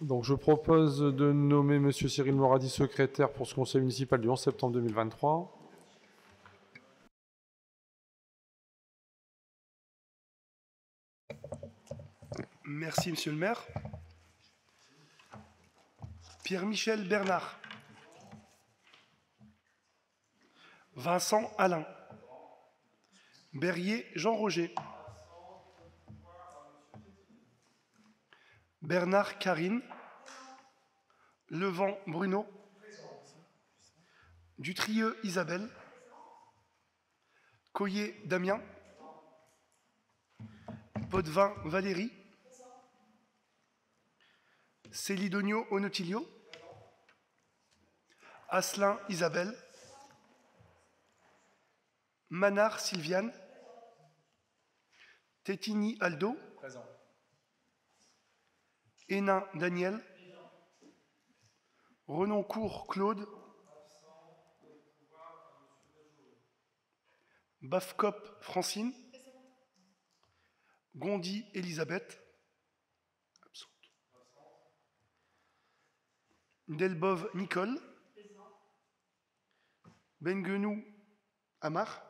Donc je propose de nommer M. Cyril Moradi secrétaire pour ce conseil municipal du 11 septembre 2023. Merci, monsieur le maire. Pierre-Michel Bernard. Vincent Alain. Berrier Jean-Roger. Bernard Karine. Levent Bruno. Dutrieux Isabelle. Coyer Damien. Potvin Valérie. Célidonio Onotilio. Asselin Isabelle. Manard Sylviane. Tétigny Aldo. Présent. Hénin Daniel. Renoncourt Claude. Bafcop Francine. Gondy Elisabeth. Absente. Delbove Nicole. Benguenou Amar.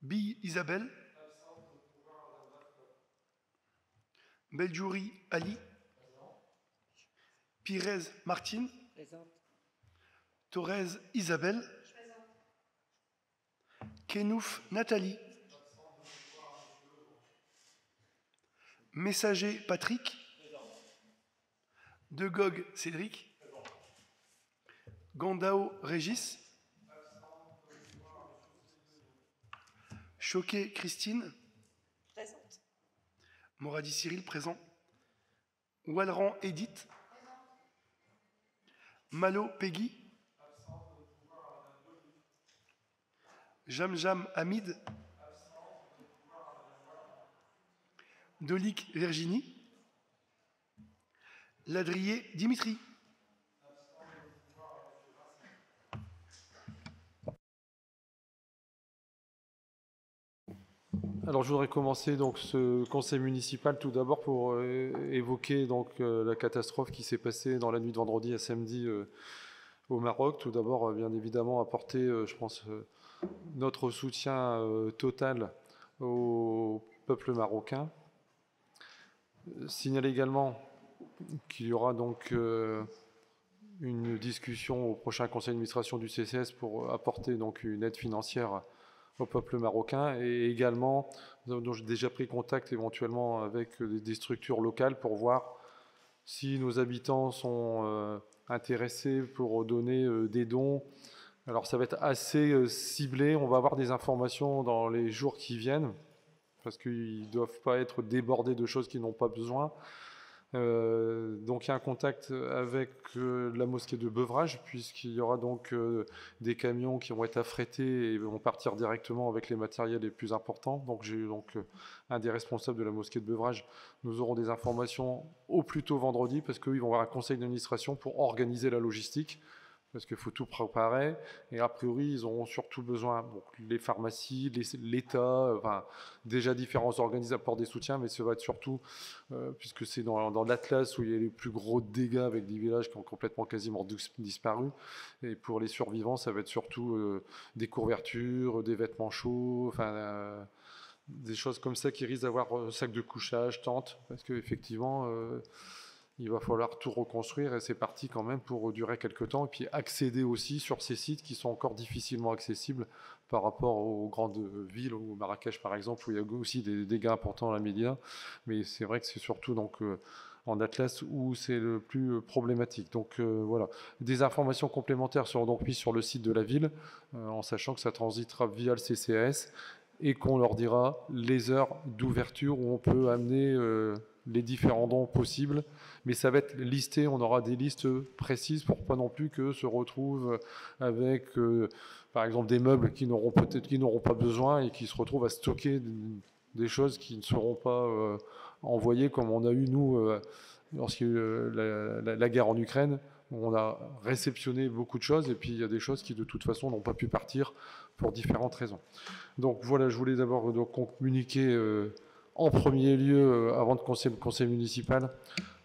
Bille Isabelle. Beljouri Ali. Pires Martine. Thorez Isabelle. Kenouf Nathalie. Messager Patrick. De Gog Cédric. Gandao Régis. Choquet Christine. Présente. Moradi Cyril présent. Walran Edith. Malo Peggy. Jamjam Hamid. Dolik Virginie. Ladrier Dimitri. Alors je voudrais commencer donc ce conseil municipal tout d'abord pour évoquer donc la catastrophe qui s'est passée dans la nuit de vendredi à samedi au Maroc. Tout d'abord, bien évidemment, apporter, je pense, notre soutien total au peuple marocain. Signaler également qu'il y aura donc une discussion au prochain conseil d'administration du CCS pour apporter donc une aide financière au peuple marocain, et également, dont j'ai déjà pris contact éventuellement avec des structures locales pour voir si nos habitants sont intéressés pour donner des dons. Alors ça va être assez ciblé, on va avoir des informations dans les jours qui viennent, parce qu'ils ne doivent pas être débordés de choses qu'ils n'ont pas besoin. Donc il y a un contact avec la mosquée de Beuvrages, puisqu'il y aura donc des camions qui vont être affrétés et vont partir directement avec les matériels les plus importants. Donc j'ai eu donc un des responsables de la mosquée de Beuvrages. Nous aurons des informations au plus tôt vendredi, parce qu'ils vont avoir un conseil d'administration pour organiser la logistique, parce qu'il faut tout préparer, et a priori, ils auront surtout besoin, donc, les pharmacies, l'État, enfin, déjà différents organismes apportent des soutiens, mais ça va être surtout, puisque c'est dans l'Atlas où il y a les plus gros dégâts avec des villages qui ont complètement quasiment disparu, et pour les survivants, ça va être surtout des couvertures, des vêtements chauds, enfin, des choses comme ça qui risquent d'avoir sac de couchage, tente, parce qu'effectivement... il va falloir tout reconstruire, et c'est parti quand même pour durer quelques temps, et puis accéder aussi sur ces sites qui sont encore difficilement accessibles par rapport aux grandes villes, au Marrakech par exemple, où il y a aussi des dégâts importants à la Médina, mais c'est vrai que c'est surtout donc en Atlas où c'est le plus problématique. Donc voilà, des informations complémentaires seront donc mises sur le site de la ville, en sachant que ça transitera via le CCAS, et qu'on leur dira les heures d'ouverture où on peut amener les différents dons possibles, mais ça va être listé, on aura des listes précises pour pas non plus que se retrouvent avec, par exemple, des meubles qui n'auront pas besoin et qui se retrouvent à stocker des choses qui ne seront pas envoyées, comme on a eu, nous, lorsqu'il y a eu la guerre en Ukraine. On a réceptionné beaucoup de choses, et puis il y a des choses qui, de toute façon, n'ont pas pu partir pour différentes raisons. Donc voilà, je voulais d'abord communiquer en premier lieu, avant de conseiller le conseil municipal,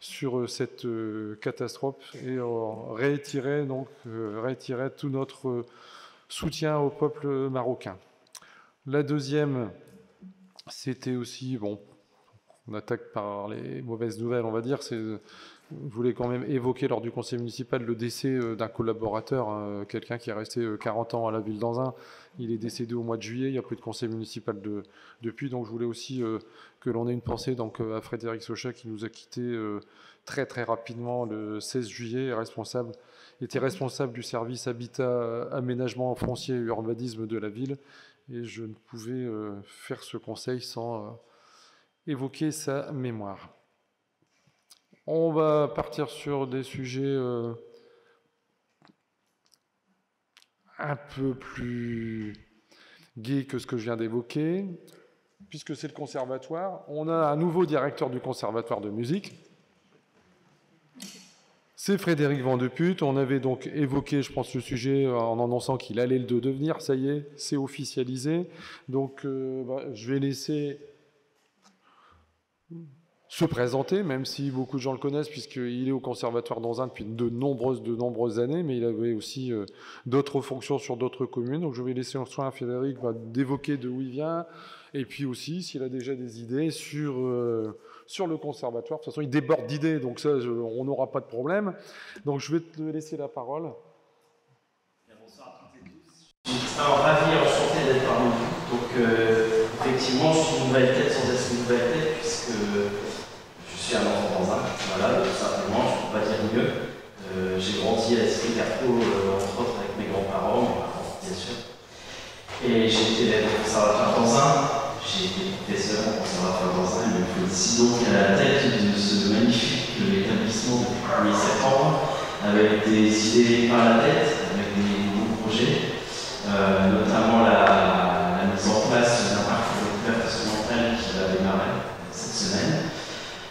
sur cette catastrophe et réitérer tout notre soutien au peuple marocain. La deuxième, c'était aussi, bon, on attaque par les mauvaises nouvelles, on va dire, je voulais quand même évoquer lors du conseil municipal le décès d'un collaborateur, quelqu'un qui est resté 40 ans à la ville d'Anzin. Il est décédé au mois de juillet, il n'y a plus de conseil municipal depuis, donc je voulais aussi que l'on ait une pensée donc, à Frédéric Sochat qui nous a quittés très très rapidement le 16 juillet, était responsable du service habitat, aménagement foncier et urbanisme de la ville, et je ne pouvais faire ce conseil sans évoquer sa mémoire. On va partir sur des sujets un peu plus gais que ce que je viens d'évoquer, puisque c'est le conservatoire. On a un nouveau directeur du conservatoire de musique. C'est Frédéric Vandeput. On avait donc évoqué, je pense, le sujet en annonçant qu'il allait le devenir. Ça y est, c'est officialisé. Donc, je vais laisser se présenter, même si beaucoup de gens le connaissent, puisqu'il est au conservatoire d'Anzin depuis de nombreuses années, mais il avait aussi d'autres fonctions sur d'autres communes. Donc je vais laisser en soin à Frédéric d'évoquer d'où il vient, et puis aussi s'il a déjà des idées sur le conservatoire. De toute façon, il déborde d'idées, donc ça, on n'aura pas de problème. Donc je vais te laisser la parole. Bonsoir à toutes et tous. Je suis ravi et enchanté d'être parmi vous. Donc effectivement, je suis une nouvelle tête sans être une nouvelle tête, puisque je suis un enfant d'Anzin, voilà, tout simplement, je ne peux pas dire mieux. J'ai grandi à l'esprit Carreau, entre autres avec mes grands-parents, mes parents, bien sûr. Et j'ai été élève au conservatoire d'Anzin, j'ai été professeur au conservatoire d'Anzin, et me félicite donc à la tête de ce magnifique établissement depuis le 1er septembre, avec des idées par la tête, avec des nouveaux projets, notamment la mise en place d'un parc de découverte instrumentale qui va démarrer cette semaine,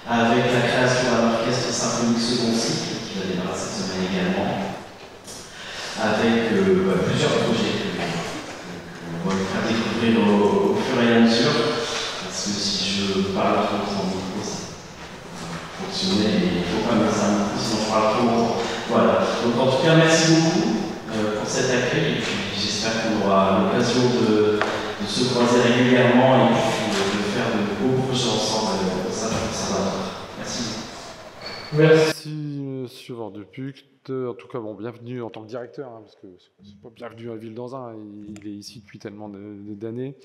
avec la création d'un orchestre symphonique second cycle qui va démarrer cette semaine également, avec plusieurs projets qu'on va vous faire découvrir au fur et à mesure, parce que si je parle trop sans micro, ça va fonctionner, et il ne faut pas me faire un micro sinon je parle trop longtemps. Voilà, donc en tout cas merci beaucoup pour cet accueil, et puis j'espère qu'on aura l'occasion de se croiser régulièrement et puis de faire de beaux projets ensemble au sein du conservatoire. Merci. Merci, monsieur Vandeput. En tout cas, bon, bienvenue en tant que directeur, hein, parce que c'est pas bienvenue à la ville d'Anzin, il est ici depuis tellement d'années.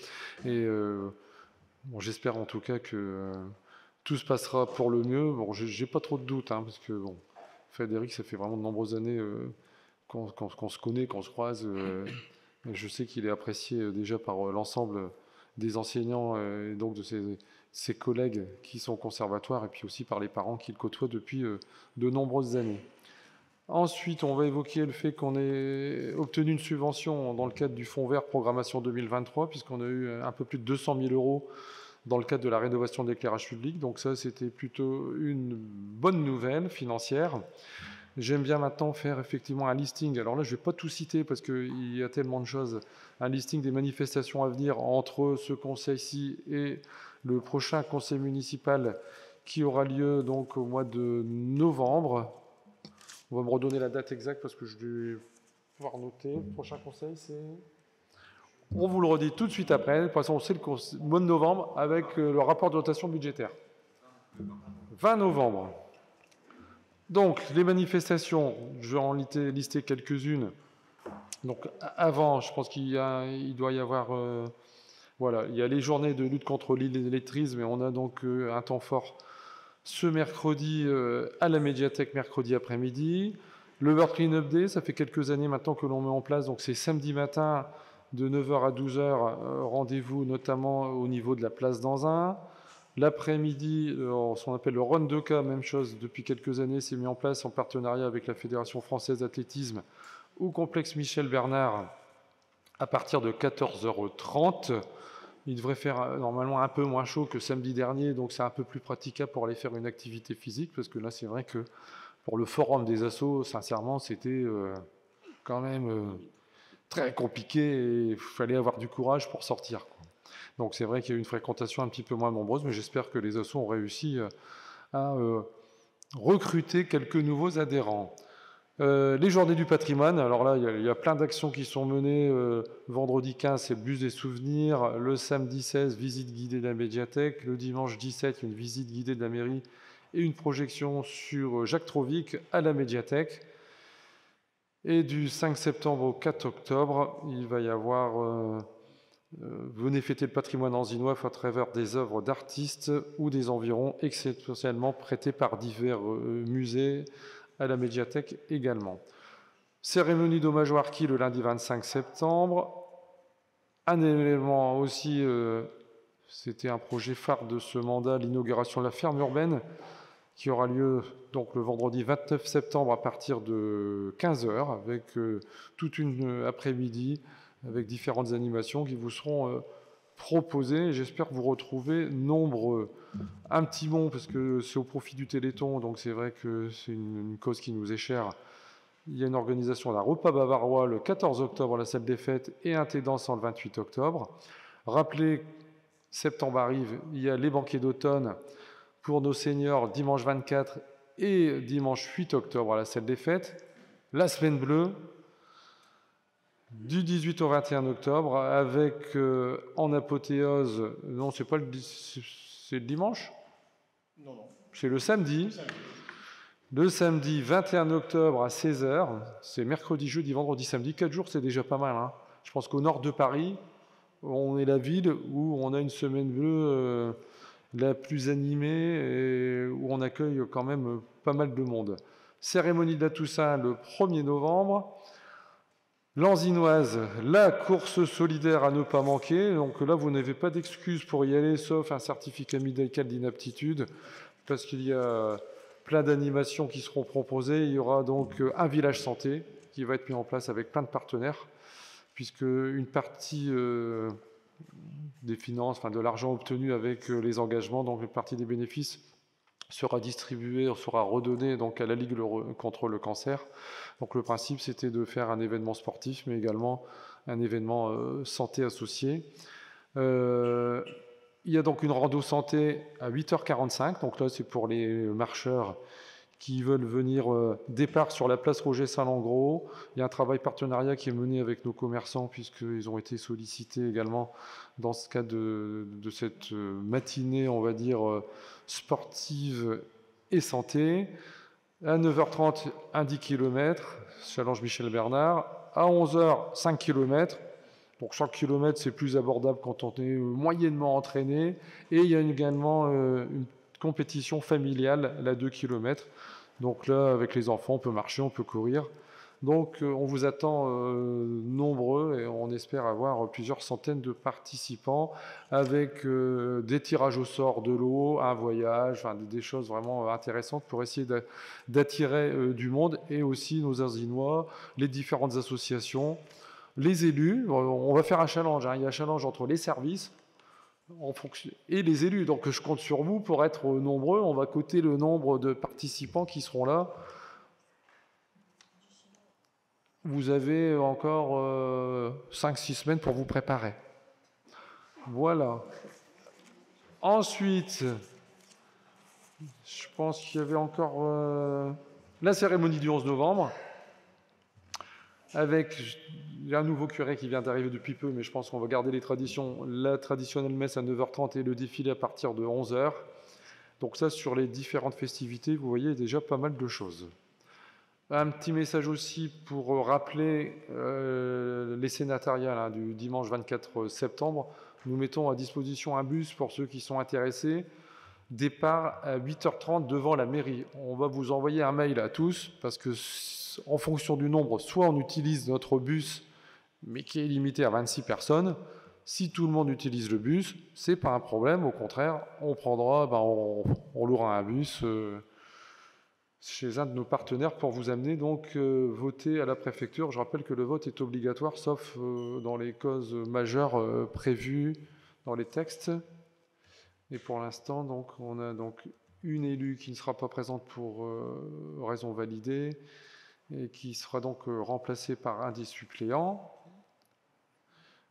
Et bon, j'espère en tout cas que tout se passera pour le mieux. Bon, j'ai pas trop de doutes, hein, parce que bon, Frédéric, ça fait vraiment de nombreuses années qu'on se connaît, qu'on se croise. Je sais qu'il est apprécié déjà par l'ensemble des enseignants et donc de ses collègues qui sont au conservatoire, et puis aussi par les parents qui le côtoient depuis de nombreuses années. Ensuite, on va évoquer le fait qu'on ait obtenu une subvention dans le cadre du Fonds vert Programmation 2023, puisqu'on a eu un peu plus de 200 000 € dans le cadre de la rénovation de l'éclairage public. Donc ça, c'était plutôt une bonne nouvelle financière. J'aime bien maintenant faire effectivement un listing. Alors là, je ne vais pas tout citer parce qu'il y a tellement de choses. Un listing des manifestations à venir entre ce conseil-ci et le prochain conseil municipal qui aura lieu donc au mois de novembre. On va me redonner la date exacte parce que je vais pouvoir noter. Le prochain conseil, c'est... On vous le redit tout de suite après. De toute façon, c'est le mois de novembre avec le rapport de dotation budgétaire. 20 novembre. Donc, les manifestations, je vais en lister quelques-unes. Donc, avant, je pense qu'il doit y avoir... voilà, il y a les journées de lutte contre l'illettrisme, et on a donc un temps fort ce mercredi à la médiathèque, mercredi après-midi. Le World Cleanup Day, ça fait quelques années maintenant que l'on met en place, donc c'est samedi matin de 9h à 12h, rendez-vous notamment au niveau de la place d'Anzin. L'après-midi, ce qu'on appelle le Run 2K, même chose, depuis quelques années, c'est mis en place en partenariat avec la Fédération française d'athlétisme au complexe Michel Bernard à partir de 14h30. Il devrait faire normalement un peu moins chaud que samedi dernier, donc c'est un peu plus praticable pour aller faire une activité physique, parce que là, c'est vrai que pour le forum des assos, sincèrement, c'était quand même très compliqué et il fallait avoir du courage pour sortir, quoi. Donc c'est vrai qu'il y a eu une fréquentation un petit peu moins nombreuse, mais j'espère que les assos ont réussi à recruter quelques nouveaux adhérents. Les journées du patrimoine, alors là, il y a plein d'actions qui sont menées. Vendredi 15, c'est le bus des souvenirs. Le samedi 16, visite guidée de la médiathèque. Le dimanche 17, une visite guidée de la mairie et une projection sur Jacques Trovic à la médiathèque. Et du 5 septembre au 4 octobre, il va y avoir venez fêter le patrimoine anzinois à travers des œuvres d'artistes ou des environs exceptionnellement prêtées par divers musées à la médiathèque également. Cérémonie d'hommage au harki le lundi 25 septembre. Un élément aussi, c'était un projet phare de ce mandat, l'inauguration de la ferme urbaine, qui aura lieu donc le vendredi 29 septembre à partir de 15h, avec toute une après-midi, avec différentes animations qui vous seront proposées. J'espère que vous retrouvez nombreux. Un petit mot, parce que c'est au profit du Téléthon, donc c'est vrai que c'est une cause qui nous est chère. Il y a une organisation d'un repas bavarois le 14 octobre à la salle des fêtes et un thé dansant le 28 octobre. Rappelez, septembre arrive, il y a les banquets d'automne pour nos seniors dimanche 24 et dimanche 8 octobre à la salle des fêtes. La semaine bleue, du 18 au 21 octobre, avec en apothéose, non, c'est pas c'est le dimanche? Non, non. C'est le samedi. Le samedi 21 octobre à 16h, c'est mercredi, jeudi, vendredi, samedi, 4 jours, c'est déjà pas mal. Hein. Je pense qu'au nord de Paris, on est la ville où on a une semaine bleue la plus animée et où on accueille quand même pas mal de monde. Cérémonie de la Toussaint le 1er novembre. L'Anzinoise, la course solidaire à ne pas manquer. Donc là, vous n'avez pas d'excuse pour y aller, sauf un certificat médical d'inaptitude, parce qu'il y a plein d'animations qui seront proposées. Il y aura donc un village santé qui va être mis en place avec plein de partenaires, puisque une partie des finances, enfin de l'argent obtenu avec les engagements, donc une partie des bénéfices sera distribuée, sera redonnée donc à la Ligue contre le cancer. Donc le principe, c'était de faire un événement sportif, mais également un événement santé associé. Il y a donc une rando santé à 8h45, donc là c'est pour les marcheurs qui veulent venir départ sur la place Roger Saint-Langros. Il y a un travail partenariat qui est mené avec nos commerçants, puisqu'ils ont été sollicités également dans ce cadre de cette matinée, on va dire, sportive et santé. À 9h30, un 10 km, challenge Michel Bernard. À 11h, 5 km. Donc 5 km, c'est plus abordable quand on est moyennement entraîné. Et il y a également une compétition familiale, la 2 km. Donc là, avec les enfants, on peut marcher, on peut courir. Donc on vous attend nombreux et on espère avoir plusieurs centaines de participants avec des tirages au sort de l'eau, un voyage, enfin, des choses vraiment intéressantes pour essayer d'attirer du monde et aussi nos Anzinois, les différentes associations, les élus. On va faire un challenge, hein. Il y a un challenge entre les services et les élus. Donc je compte sur vous pour être nombreux. On va coter le nombre de participants qui seront là. Vous avez encore 5-6 semaines pour vous préparer. Voilà. Ensuite, je pense qu'il y avait encore la cérémonie du 11 novembre, avec un nouveau curé qui vient d'arriver depuis peu, mais je pense qu'on va garder les traditions. La traditionnelle messe à 9h30 et le défilé à partir de 11h. Donc ça, sur les différentes festivités, vous voyez déjà pas mal de choses. Un petit message aussi pour rappeler les sénatariats hein, du dimanche 24 septembre. Nous mettons à disposition un bus pour ceux qui sont intéressés. Départ à 8h30 devant la mairie. On va vous envoyer un mail à tous parce que en fonction du nombre, soit on utilise notre bus, mais qui est limité à 26 personnes. Si tout le monde utilise le bus, c'est pas un problème. Au contraire, on prendra, on louera un bus chez un de nos partenaires pour vous amener donc voter à la préfecture. Je rappelle que le vote est obligatoire, sauf dans les causes majeures prévues dans les textes. Et pour l'instant, donc, on a donc une élue qui ne sera pas présente pour raison validée et qui sera donc remplacée par un des suppléants.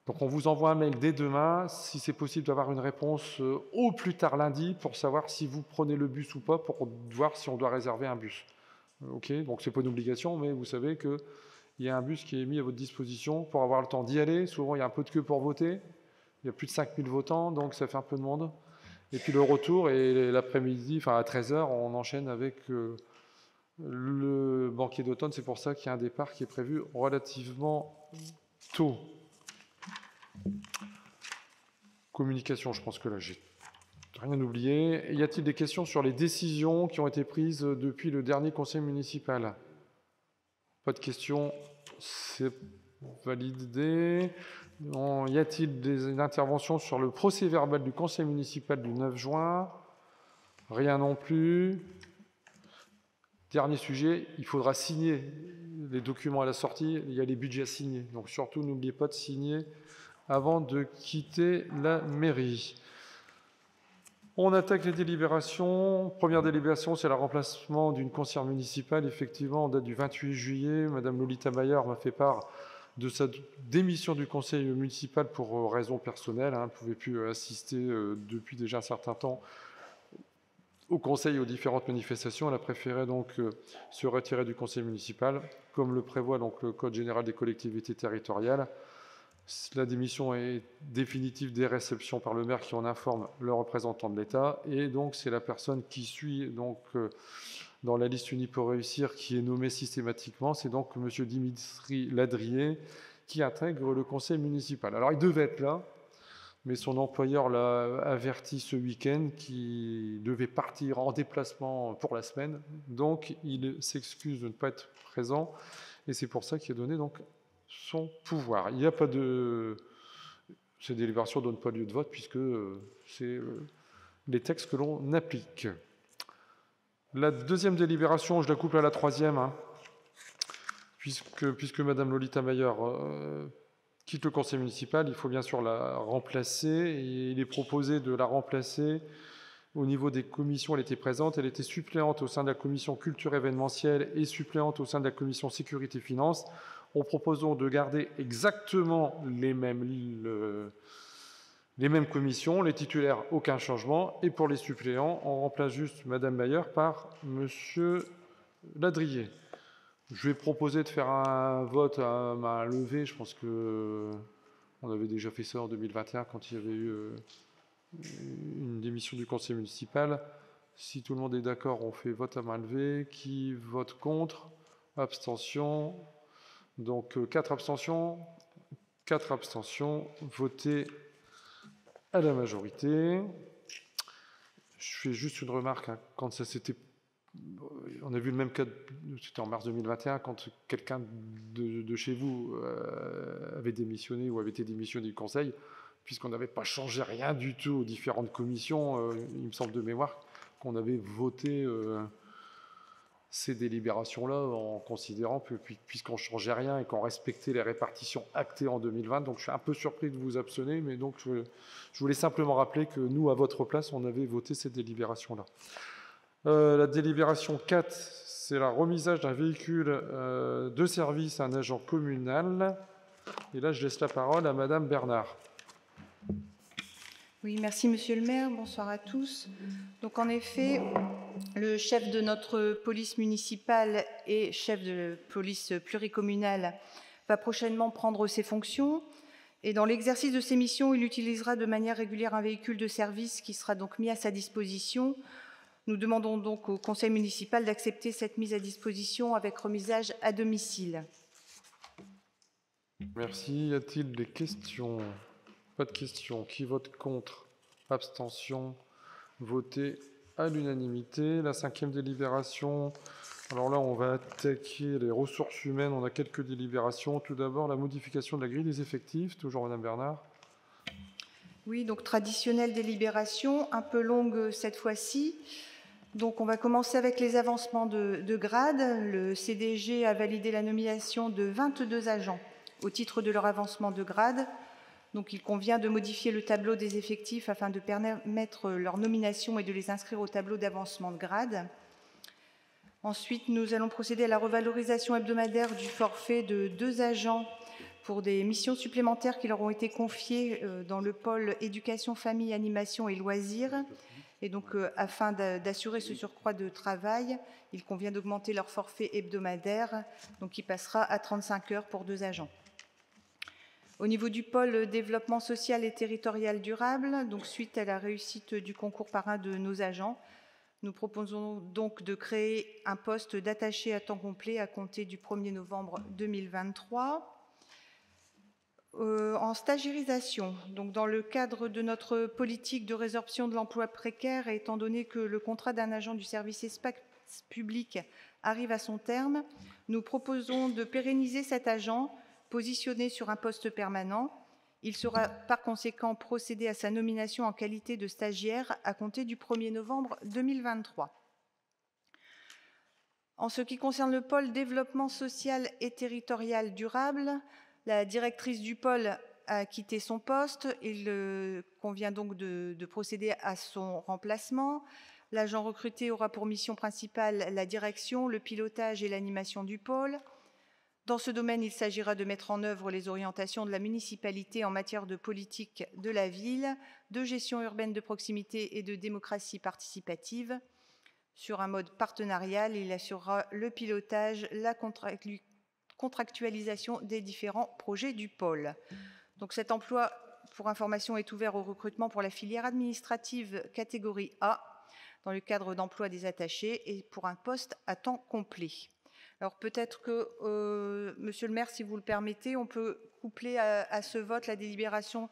Donc on vous envoie un mail dès demain, si c'est possible d'avoir une réponse au plus tard lundi pour savoir si vous prenez le bus ou pas, pour voir si on doit réserver un bus. Ok, donc c'est pas une obligation, mais vous savez qu'il y a un bus qui est mis à votre disposition pour avoir le temps d'y aller. Souvent il y a un peu de queue pour voter, il y a plus de 5000 votants, donc ça fait un peu de monde. Et puis le retour, et l'après-midi, enfin à 13h, on enchaîne avec le banquet d'automne. C'est pour ça qu'il y a un départ qui est prévu relativement tôt. Communication, je pense que là, j'ai rien oublié. Y a-t-il des questions sur les décisions qui ont été prises depuis le dernier conseil municipal? Pas de questions, c'est validé. Y a-t-il des interventions sur le procès-verbal du conseil municipal du 9 juin? Rien non plus. Dernier sujet, il faudra signer les documents à la sortie. Il y a les budgets à signer. Donc surtout, n'oubliez pas de signer avant de quitter la mairie. On attaque les délibérations. Première délibération, c'est le remplacement d'une conseillère municipale. Effectivement, en date du 28 juillet, Madame Lolita Mayer m'a fait part de sa démission du conseil municipal pour raisons personnelles. Elle ne pouvait plus assister depuis déjà un certain temps au conseil et aux différentes manifestations. Elle a préféré donc se retirer du conseil municipal, comme le prévoit donc le Code général des collectivités territoriales. La démission est définitive des réceptions par le maire qui en informe le représentant de l'État. Et donc, c'est la personne qui suit donc, dans la liste unie pour réussir qui est nommée systématiquement. C'est donc M. Dimitri Ladrier qui intègre le conseil municipal. Alors, il devait être là, mais son employeur l'a averti ce week-end qu'il devait partir en déplacement pour la semaine. Donc, il s'excuse de ne pas être présent. Et c'est pour ça qu'il a donné donc son pouvoir. Il n'y a pas de... Ces délibérations ne donnent pas lieu de vote puisque c'est les textes que l'on applique. La deuxième délibération, je la couple à la troisième, hein, puisque Madame Lolita Mayer quitte le conseil municipal, il faut bien sûr la remplacer. Et il est proposé de la remplacer au niveau des commissions. Elle était présente, elle était suppléante au sein de la commission culture événementielle et suppléante au sein de la commission sécurité finances. En proposant de garder exactement les mêmes commissions, les titulaires, aucun changement, et pour les suppléants, on remplace juste Madame Mayer par Monsieur Ladrier. Je vais proposer de faire un vote à main levée. Je pense que on avait déjà fait ça en 2021 quand il y avait eu une démission du conseil municipal. Si tout le monde est d'accord, on fait vote à main levée. Qui vote contre? Abstention. Donc 4 abstentions, votées à la majorité. Je fais juste une remarque, hein, quand ça s'était... On a vu le même cas, c'était en mars 2021, quand quelqu'un de chez vous avait démissionné ou avait été démissionné du conseil, puisqu'on n'avait pas changé rien du tout aux différentes commissions, il me semble de mémoire qu'on avait voté... ces délibérations-là en considérant que puisqu'on ne changeait rien et qu'on respectait les répartitions actées en 2020. Donc je suis un peu surpris de vous abstenir, mais donc je voulais simplement rappeler que nous, à votre place, on avait voté ces délibérations-là. La délibération 4, c'est la remisage d'un véhicule de service à un agent communal. Et là, je laisse la parole à Madame Bernard. Oui, merci Monsieur le maire, bonsoir à tous. Donc en effet, le chef de notre police municipale et chef de police pluricommunale va prochainement prendre ses fonctions. Et dans l'exercice de ses missions, il utilisera de manière régulière un véhicule de service qui sera donc mis à sa disposition. Nous demandons donc au conseil municipal d'accepter cette mise à disposition avec remisage à domicile. Merci. Y a-t-il des questions? Pas de questions. Qui vote contre? Abstention. Voté à l'unanimité. La 5e délibération. Alors là, on va attaquer les ressources humaines. On a quelques délibérations. Tout d'abord, la modification de la grille des effectifs. Toujours Madame Bernard. Oui, donc traditionnelle délibération, un peu longue cette fois-ci. Donc on va commencer avec les avancements de grade. Le CDG a validé la nomination de 22 agents au titre de leur avancement de grade. Donc il convient de modifier le tableau des effectifs afin de permettre leur nomination et de les inscrire au tableau d'avancement de grade. Ensuite, nous allons procéder à la revalorisation hebdomadaire du forfait de 2 agents pour des missions supplémentaires qui leur ont été confiées dans le pôle éducation, famille, animation et loisirs. Et donc, afin d'assurer ce surcroît de travail, il convient d'augmenter leur forfait hebdomadaire, donc qui passera à 35 heures pour 2 agents. Au niveau du pôle développement social et territorial durable, donc suite à la réussite du concours parrain de nos agents, nous proposons donc de créer un poste d'attaché à temps complet à compter du 1er novembre 2023. En stagiairisation, donc dans le cadre de notre politique de résorption de l'emploi précaire, et étant donné que le contrat d'un agent du service espace public arrive à son terme, nous proposons de pérenniser cet agent positionné sur un poste permanent. Il sera par conséquent procédé à sa nomination en qualité de stagiaire à compter du 1er novembre 2023. En ce qui concerne le pôle développement social et territorial durable, la directrice du pôle a quitté son poste. Il convient donc de procéder à son remplacement. L'agent recruté aura pour mission principale la direction, le pilotage et l'animation du pôle. Dans ce domaine, il s'agira de mettre en œuvre les orientations de la municipalité en matière de politique de la ville, de gestion urbaine de proximité et de démocratie participative. Sur un mode partenarial, il assurera le pilotage, la contractualisation des différents projets du pôle. Donc cet emploi, pour information, est ouvert au recrutement pour la filière administrative catégorie A, dans le cadre d'emploi des attachés et pour un poste à temps complet. Alors peut-être que, Monsieur le maire, si vous le permettez, on peut coupler à ce vote la délibération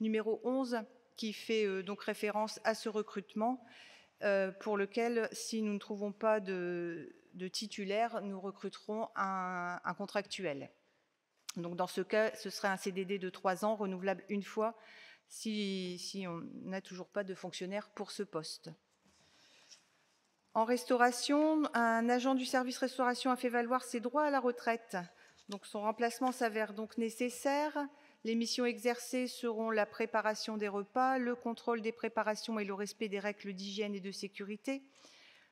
numéro 11 qui fait donc référence à ce recrutement, pour lequel, si nous ne trouvons pas de titulaire, nous recruterons un contractuel. Donc dans ce cas, ce serait un CDD de 3 ans, renouvelable une fois, si on n'a toujours pas de fonctionnaire pour ce poste. En restauration, un agent du service restauration a fait valoir ses droits à la retraite. Donc son remplacement s'avère donc nécessaire. Les missions exercées seront la préparation des repas, le contrôle des préparations et le respect des règles d'hygiène et de sécurité.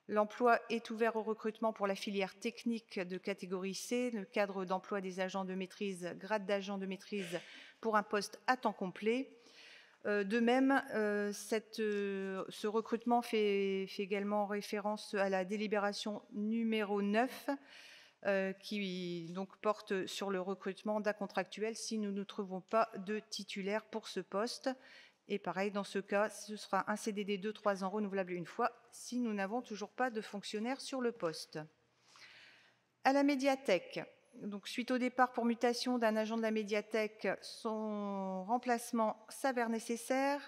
L'emploi est ouvert au recrutement pour la filière technique de catégorie C, le cadre d'emploi des agents de maîtrise, grade d'agent de maîtrise pour un poste à temps complet. De même, ce recrutement fait également référence à la délibération numéro 9, qui donc porte sur le recrutement d'un contractuel si nous ne trouvons pas de titulaire pour ce poste. Et pareil, dans ce cas, ce sera un CDD de 3 ans renouvelable une fois si nous n'avons toujours pas de fonctionnaire sur le poste. À la médiathèque, donc suite au départ pour mutation d'un agent de la médiathèque, son remplacement s'avère nécessaire.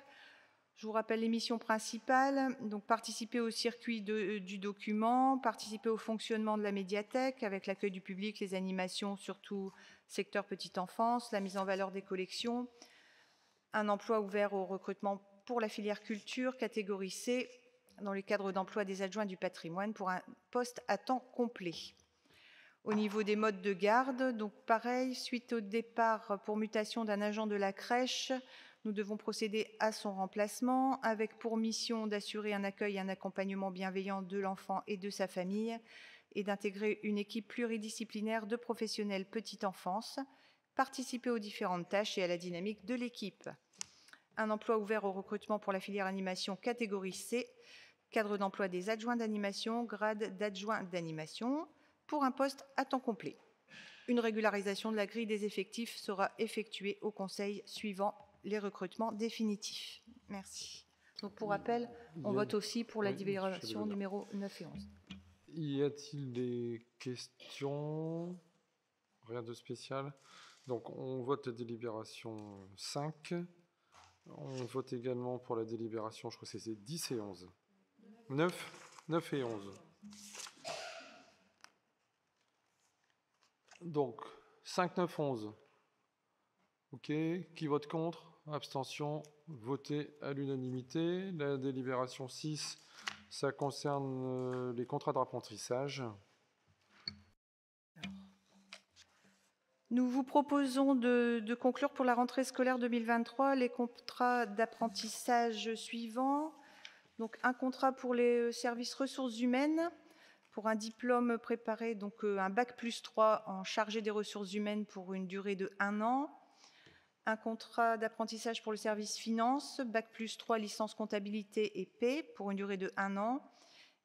Je vous rappelle les missions principales, donc participer au circuit du document, participer au fonctionnement de la médiathèque avec l'accueil du public, les animations, surtout secteur petite enfance, la mise en valeur des collections, un emploi ouvert au recrutement pour la filière culture, catégorie C, dans le cadre d'emploi des adjoints du patrimoine pour un poste à temps complet. Au niveau des modes de garde, donc pareil, suite au départ pour mutation d'un agent de la crèche, nous devons procéder à son remplacement avec pour mission d'assurer un accueil et un accompagnement bienveillant de l'enfant et de sa famille et d'intégrer une équipe pluridisciplinaire de professionnels petite enfance, participer aux différentes tâches et à la dynamique de l'équipe. Un emploi ouvert au recrutement pour la filière animation catégorie C, cadre d'emploi des adjoints d'animation, grade d'adjoint d'animation, pour un poste à temps complet. Une régularisation de la grille des effectifs sera effectuée au Conseil suivant les recrutements définitifs. Merci. Donc pour rappel, on vote aussi pour la délibération numéro 9 et 11. Y a-t-il des questions? Rien de spécial. Donc on vote la délibération 5. On vote également pour la délibération, je crois que c'est 10 et 11. 9 et 11. Donc, 5, 9, 11. OK. Qui vote contre? Abstention. Voté à l'unanimité. La délibération 6, ça concerne les contrats d'apprentissage. Nous vous proposons de conclure pour la rentrée scolaire 2023 les contrats d'apprentissage suivants. Donc, un contrat pour les services ressources humaines pour un diplôme préparé, donc un bac+3 en chargé des ressources humaines pour une durée de 1 an, un contrat d'apprentissage pour le service finance, bac+3 licence comptabilité et paie pour une durée de 1 an,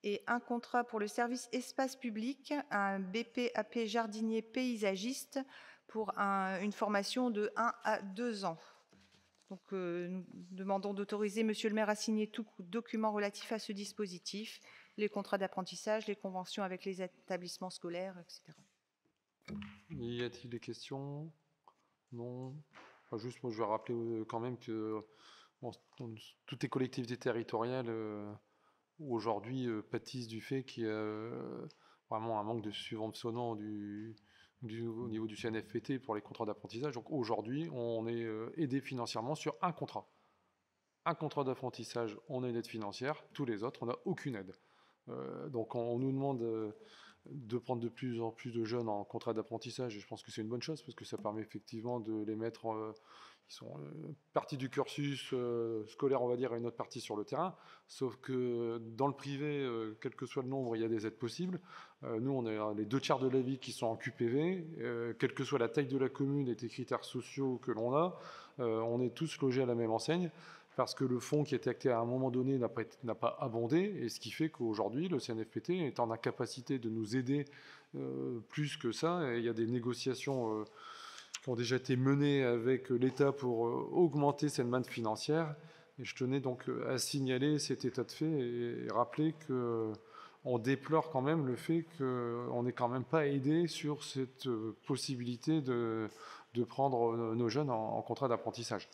et un contrat pour le service espace public, un BP-AP jardinier paysagiste pour une formation de 1 à 2 ans. Donc, nous demandons d'autoriser Monsieur le maire à signer tout document relatif à ce dispositif, les contrats d'apprentissage, les conventions avec les établissements scolaires, etc. Y a-t-il des questions? Non. Enfin, juste, moi, je vais rappeler quand même que bon, toutes les collectivités territoriales aujourd'hui pâtissent du fait qu'il y a vraiment un manque de subventionnement au niveau du CNFPT pour les contrats d'apprentissage. Donc aujourd'hui, on est aidé financièrement sur un contrat. Un contrat d'apprentissage, on a une aide financière. Tous les autres, on n'a aucune aide. Donc on nous demande de prendre de plus en plus de jeunes en contrat d'apprentissage, et je pense que c'est une bonne chose parce que ça permet effectivement de les mettre, ils sont partie du cursus scolaire, on va dire, et une autre partie sur le terrain, sauf que dans le privé, quel que soit le nombre, il y a des aides possibles. Nous, on a les 2/3 de la vie qui sont en QPV, quelle que soit la taille de la commune et les critères sociaux que l'on a, on est tous logés à la même enseigne, parce que le fonds qui était acté à un moment donné n'a pas abondé, et ce qui fait qu'aujourd'hui, le CNFPT est en incapacité de nous aider plus que ça. Et il y a des négociations qui ont déjà été menées avec l'État pour augmenter cette manne financière. Et je tenais donc à signaler cet état de fait et rappeler qu'on déplore quand même le fait qu'on n'est quand même pas aidé sur cette possibilité de prendre nos jeunes en contrat d'apprentissage.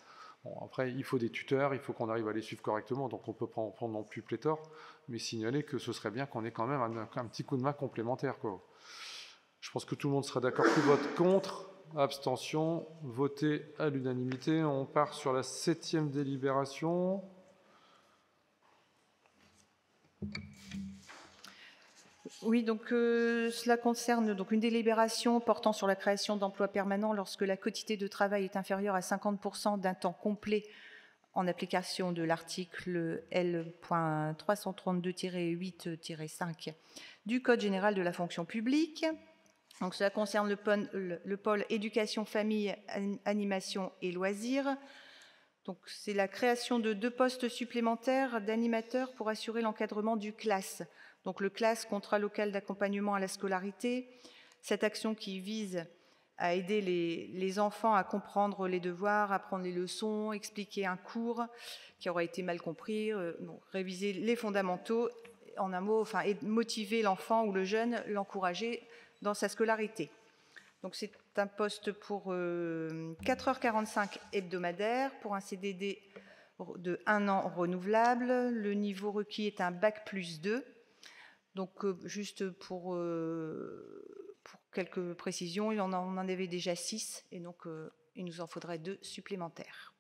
Bon, après, il faut des tuteurs, il faut qu'on arrive à les suivre correctement, donc on ne peut pas en prendre non plus pléthore, mais signaler que ce serait bien qu'on ait quand même un petit coup de main complémentaire, quoi. Je pense que tout le monde sera d'accord. Qui vote contre? Abstention, voté à l'unanimité. On part sur la 7e délibération. Oui, donc cela concerne donc une délibération portant sur la création d'emplois permanents lorsque la quotité de travail est inférieure à 50% d'un temps complet en application de l'article L.332-8-5 du Code général de la fonction publique. Donc cela concerne le pôle éducation, famille, animation et loisirs. Donc c'est la création de 2 postes supplémentaires d'animateurs pour assurer l'encadrement du CLAS. Donc le CLAS, contrat local d'accompagnement à la scolarité, cette action qui vise à aider les enfants à comprendre les devoirs, apprendre les leçons, expliquer un cours qui aura été mal compris, réviser les fondamentaux, en un mot, enfin, et motiver l'enfant ou le jeune, l'encourager dans sa scolarité. Donc c'est un poste pour 4h45 hebdomadaires, pour un CDD de 1 an renouvelable. Le niveau requis est un bac+2. Donc, juste pour quelques précisions, on en avait déjà 6, et donc il nous en faudrait 2 supplémentaires.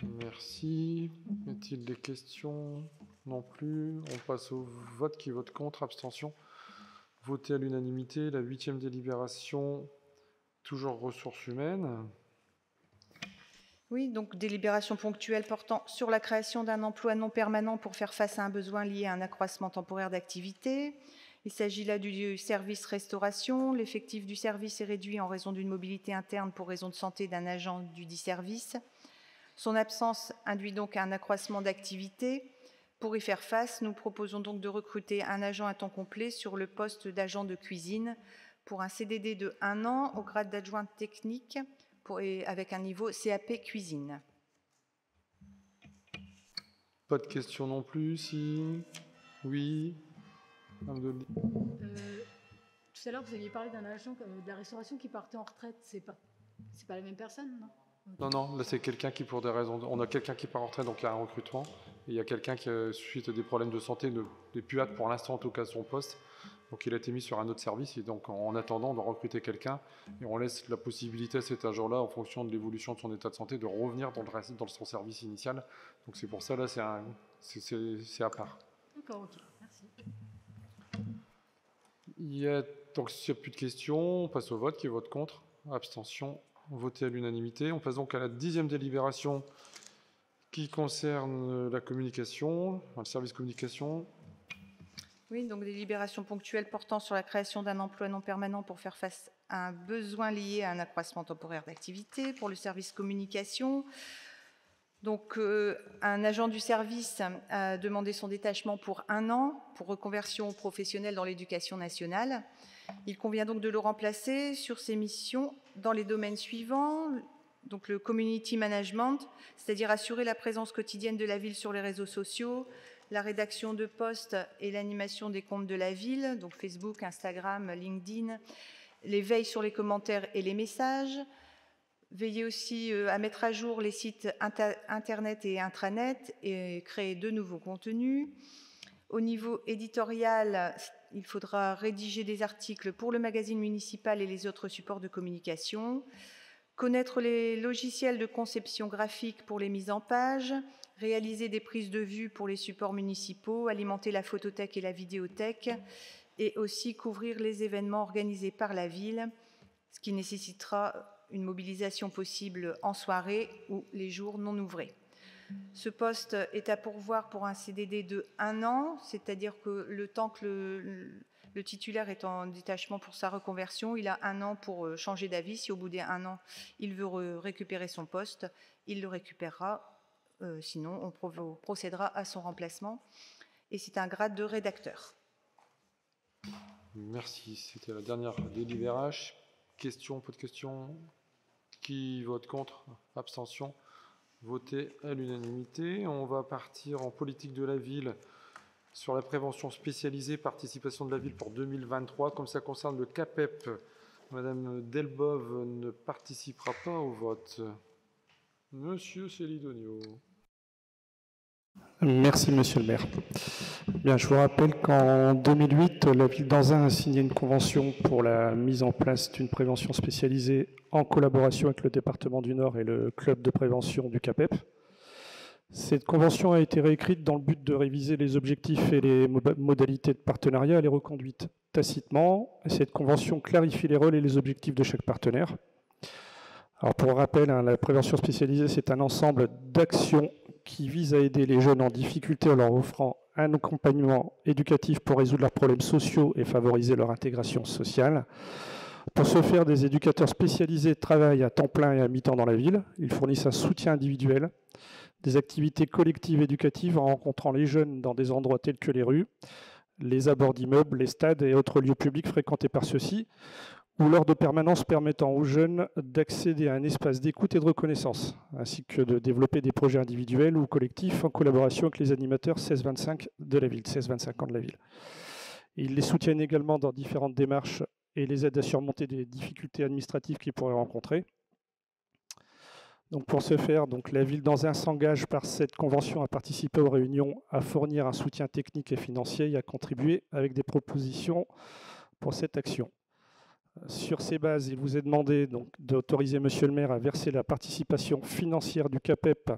Merci. Y a-t-il des questions? Non plus. On passe au vote. Qui vote contre? Abstention. Voté à l'unanimité. La 8e délibération, toujours ressources humaines. Oui, donc délibération ponctuelle portant sur la création d'un emploi non permanent pour faire face à un besoin lié à un accroissement temporaire d'activité. Il s'agit là du service restauration. L'effectif du service est réduit en raison d'une mobilité interne pour raison de santé d'un agent du dit service. Son absence induit donc un accroissement d'activité. Pour y faire face, nous proposons donc de recruter un agent à temps complet sur le poste d'agent de cuisine pour un CDD de 1 an au grade d'adjointe technique, avec un niveau CAP cuisine. Pas de questions non plus, si? Oui. Tout à l'heure, vous aviez parlé d'un agent de la restauration qui partait en retraite. C'est pas la même personne, non? Non, là c'est quelqu'un qui, pour des raisons... On a quelqu'un qui part en retraite, donc il y a un recrutement. Et il y a quelqu'un qui, suite à des problèmes de santé, n'est plus hâte pour l'instant, en tout cas, son poste. Donc il a été mis sur un autre service, et donc en attendant, on doit recruter quelqu'un. Et on laisse la possibilité à cet agent-là, en fonction de l'évolution de son état de santé, de revenir dans son service initial. Donc c'est pour ça, là, c'est à part. D'accord, ok, merci. Donc s'il n'y a plus de questions, on passe au vote. Qui vote contre? Abstention. Voté à l'unanimité. On passe donc à la 10e délibération qui concerne la communication, le service communication. Oui, donc des délibérations ponctuelles portant sur la création d'un emploi non permanent pour faire face à un besoin lié à un accroissement temporaire d'activité pour le service communication. Donc, un agent du service a demandé son détachement pour 1 an pour reconversion professionnelle dans l'éducation nationale. Il convient donc de le remplacer sur ses missions dans les domaines suivants. Donc, le community management, c'est-à-dire assurer la présence quotidienne de la ville sur les réseaux sociaux, la rédaction de posts et l'animation des comptes de la ville, donc Facebook, Instagram, LinkedIn, les veilles sur les commentaires et les messages, veiller aussi à mettre à jour les sites internet et intranet et créer de nouveaux contenus. Au niveau éditorial, il faudra rédiger des articles pour le magazine municipal et les autres supports de communication, connaître les logiciels de conception graphique pour les mises en page, réaliser des prises de vue pour les supports municipaux, alimenter la photothèque et la vidéothèque, et aussi couvrir les événements organisés par la ville, ce qui nécessitera une mobilisation possible en soirée ou les jours non ouvrés. Ce poste est à pourvoir pour un CDD de 1 an, c'est-à-dire que le temps que le titulaire est en détachement pour sa reconversion, il a 1 an pour changer d'avis. Si au bout des 1 an, il veut récupérer son poste, il le récupérera. Sinon, on procédera à son remplacement. Et c'est un grade de rédacteur. Merci. C'était la dernière délibération. Question, pas de questions? Qui vote contre? Abstention? Voté à l'unanimité. On va partir en politique de la ville sur la prévention spécialisée, participation de la ville pour 2023. Comme ça concerne le CAPEP, Madame Delbove ne participera pas au vote. Monsieur Célidonio. Merci, monsieur le maire. Bien, je vous rappelle qu'en 2008, la ville d'Anzin a signé une convention pour la mise en place d'une prévention spécialisée en collaboration avec le département du Nord et le club de prévention du CAPEP. Cette convention a été réécrite dans le but de réviser les objectifs et les modalités de partenariat. Elle est reconduite tacitement. Cette convention clarifie les rôles et les objectifs de chaque partenaire. Alors pour rappel, la prévention spécialisée, c'est un ensemble d'actions qui vise à aider les jeunes en difficulté en leur offrant un accompagnement éducatif pour résoudre leurs problèmes sociaux et favoriser leur intégration sociale. Pour ce faire, des éducateurs spécialisés travaillent à temps plein et à mi-temps dans la ville. Ils fournissent un soutien individuel, des activités collectives éducatives en rencontrant les jeunes dans des endroits tels que les rues, les abords d'immeubles, les stades et autres lieux publics fréquentés par ceux-ci, ou lors de permanences permettant aux jeunes d'accéder à un espace d'écoute et de reconnaissance, ainsi que de développer des projets individuels ou collectifs en collaboration avec les animateurs 16-25 de la ville, 16-25 ans de la ville. Ils les soutiennent également dans différentes démarches et les aident à surmonter des difficultés administratives qu'ils pourraient rencontrer. Donc pour ce faire, la ville d'Anzin s'engage par cette convention à participer aux réunions, à fournir un soutien technique et financier et à contribuer avec des propositions pour cette action. Sur ces bases, il vous est demandé d'autoriser monsieur le maire à verser la participation financière du CAPEP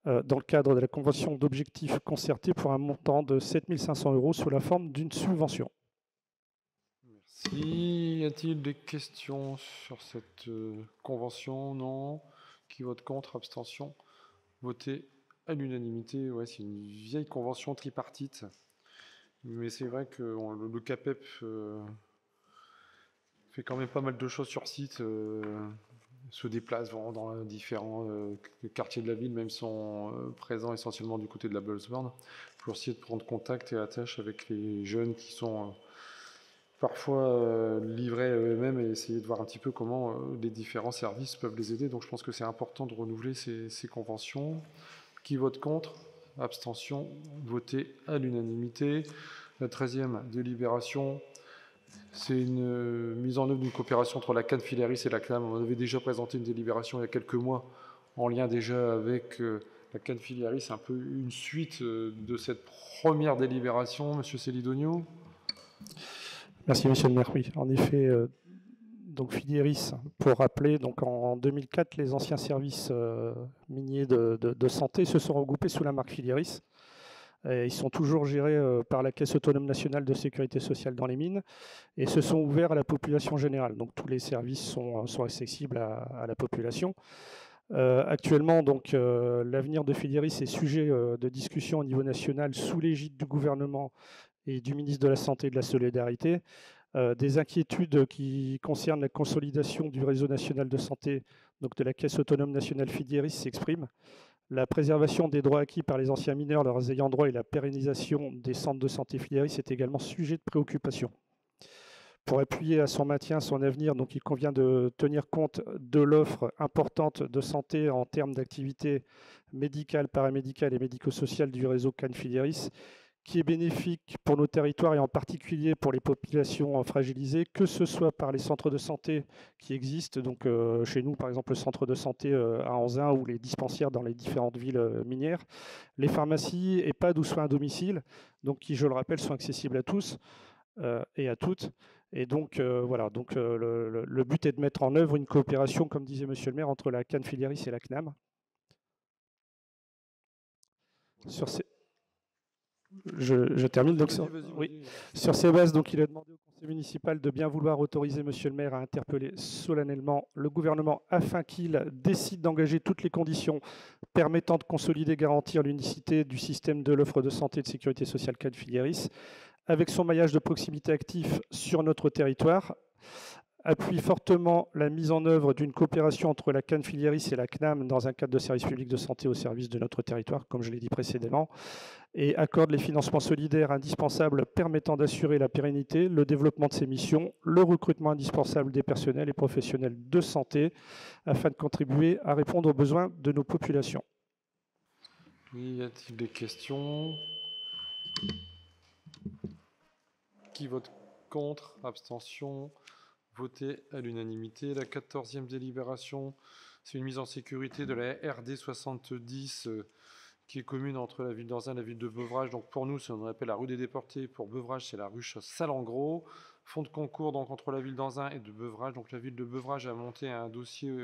dans le cadre de la convention d'objectifs concertés pour un montant de 7 500 € sous la forme d'une subvention. Merci. Y a-t-il des questions sur cette convention? Non. Qui vote contre? Abstention? Voté à l'unanimité. Ouais, c'est une vieille convention tripartite. Mais c'est vrai que le CAPEP fait quand même pas mal de choses sur site, se déplace vraiment dans différents quartiers de la ville, même si sont présents essentiellement du côté de la Bullsburn, pour essayer de prendre contact et attache avec les jeunes qui sont parfois livrés à eux-mêmes et essayer de voir un petit peu comment les différents services peuvent les aider. Donc je pense que c'est important de renouveler ces conventions. Qui vote contre? Abstention? Voté à l'unanimité. La 13e délibération, c'est une mise en œuvre d'une coopération entre la CAN Filaris et la CNAM. On avait déjà présenté une délibération il y a quelques mois en lien déjà avec la CAN Filaris. C'est un peu une suite de cette première délibération. Monsieur Célidonio. Merci, monsieur le maire. Oui, en effet, Filaris, pour rappeler, en 2004, les anciens services miniers de santé se sont regroupés sous la marque Filaris. Ils sont toujours gérés par la Caisse autonome nationale de sécurité sociale dans les mines et se sont ouverts à la population générale. Donc tous les services sont accessibles à la population. Actuellement, l'avenir de Filaris est sujet de discussion au niveau national sous l'égide du gouvernement et du ministre de la Santé et de la Solidarité. Des inquiétudes qui concernent la consolidation du réseau national de santé, donc de la Caisse autonome nationale Filieris, s'expriment. La préservation des droits acquis par les anciens mineurs, leurs ayants droit et la pérennisation des centres de santé Filieris est également sujet de préoccupation. Pour appuyer à son maintien, son avenir, donc il convient de tenir compte de l'offre importante de santé en termes d'activités médicales, paramédicales et médico-sociales du réseau Cannes Filieris, qui est bénéfique pour nos territoires et en particulier pour les populations fragilisées, que ce soit par les centres de santé qui existent, donc chez nous par exemple le centre de santé à Anzin ou les dispensaires dans les différentes villes minières, les pharmacies, EHPAD ou soins à domicile, donc qui, je le rappelle, sont accessibles à tous et à toutes. Et donc voilà, donc, le but est de mettre en œuvre une coopération, comme disait Monsieur le maire, entre la Cannes Filieris et la CNAM. Je termine. Donc, sur ces bases, donc, il a demandé au conseil municipal de bien vouloir autoriser Monsieur le maire à interpeller solennellement le gouvernement afin qu'il décide d'engager toutes les conditions permettant de consolider et garantir l'unicité du système de l'offre de santé et de sécurité sociale Cannes Filieris, avec son maillage de proximité actif sur notre territoire, appuie fortement la mise en œuvre d'une coopération entre la Cannes Filieris et la CNAM dans un cadre de service public de santé au service de notre territoire, comme je l'ai dit précédemment, et accorde les financements solidaires indispensables permettant d'assurer la pérennité, le développement de ces missions, le recrutement indispensable des personnels et professionnels de santé, afin de contribuer à répondre aux besoins de nos populations. Oui, y a-t-il des questions? Qui vote contre? Abstention? Voté à l'unanimité. La 14e délibération, c'est une mise en sécurité de la RD 70 qui est commune entre la ville d'Anzin et la ville de Beuvrages. Donc pour nous, c'est ce qu'on appelle la rue des Déportés. Pour Beuvrages, c'est la rue Salengros. Fonds de concours donc, entre la ville d'Anzin et de Beuvrages. Donc la ville de Beuvrages a monté un dossier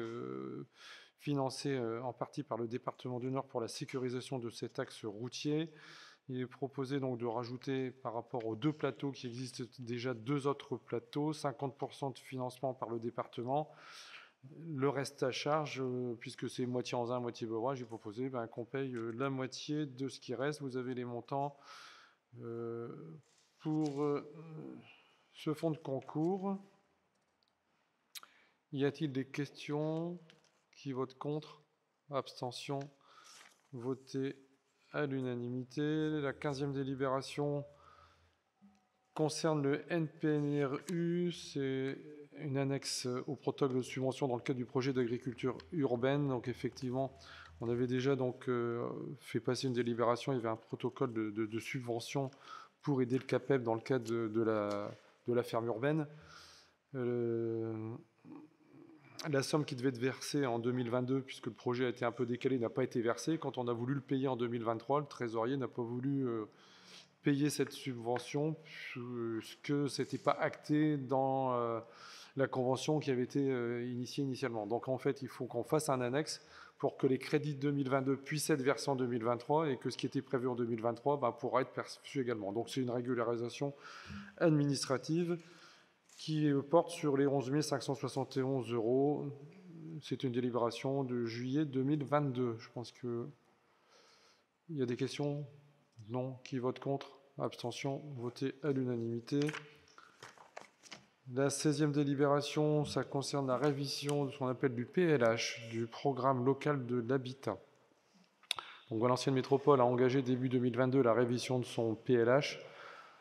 financé en partie par le département du Nord pour la sécurisation de cet axe routier. Il est proposé donc de rajouter par rapport aux 2 plateaux qui existent déjà 2 autres plateaux, 50% de financement par le département. Le reste à charge, puisque c'est moitié Anzin, moitié Beuvrages, j'ai proposé qu'on paye la moitié de ce qui reste. Vous avez les montants pour ce fonds de concours. Y a-t-il des questions? Qui vote contre? Abstention? Voté à l'unanimité. La 15e délibération concerne le NPNRU. C'est une annexe au protocole de subvention dans le cadre du projet d'agriculture urbaine. Donc effectivement, on avait déjà donc, fait passer une délibération. Il y avait un protocole de subvention pour aider le CAPEB dans le cadre de la ferme urbaine. La somme qui devait être versée en 2022, puisque le projet a été un peu décalé, n'a pas été versée. Quand on a voulu le payer en 2023, le trésorier n'a pas voulu payer cette subvention, puisque ce n'était pas acté dans la convention qui avait été initiée initialement. Donc en fait, il faut qu'on fasse un annexe pour que les crédits de 2022 puissent être versés en 2023 et que ce qui était prévu en 2023 pourra être perçu également. Donc c'est une régularisation administrative qui porte sur les 11 571 €. C'est une délibération de juillet 2022. Je pense qu'il y a des questions? Non. Qui vote contre? Abstention? Voté à l'unanimité. La 16e délibération, ça concerne la révision de ce qu'on appelle du PLH, du programme local de l'habitat. Donc Valenciennes Métropole a engagé début 2022 la révision de son PLH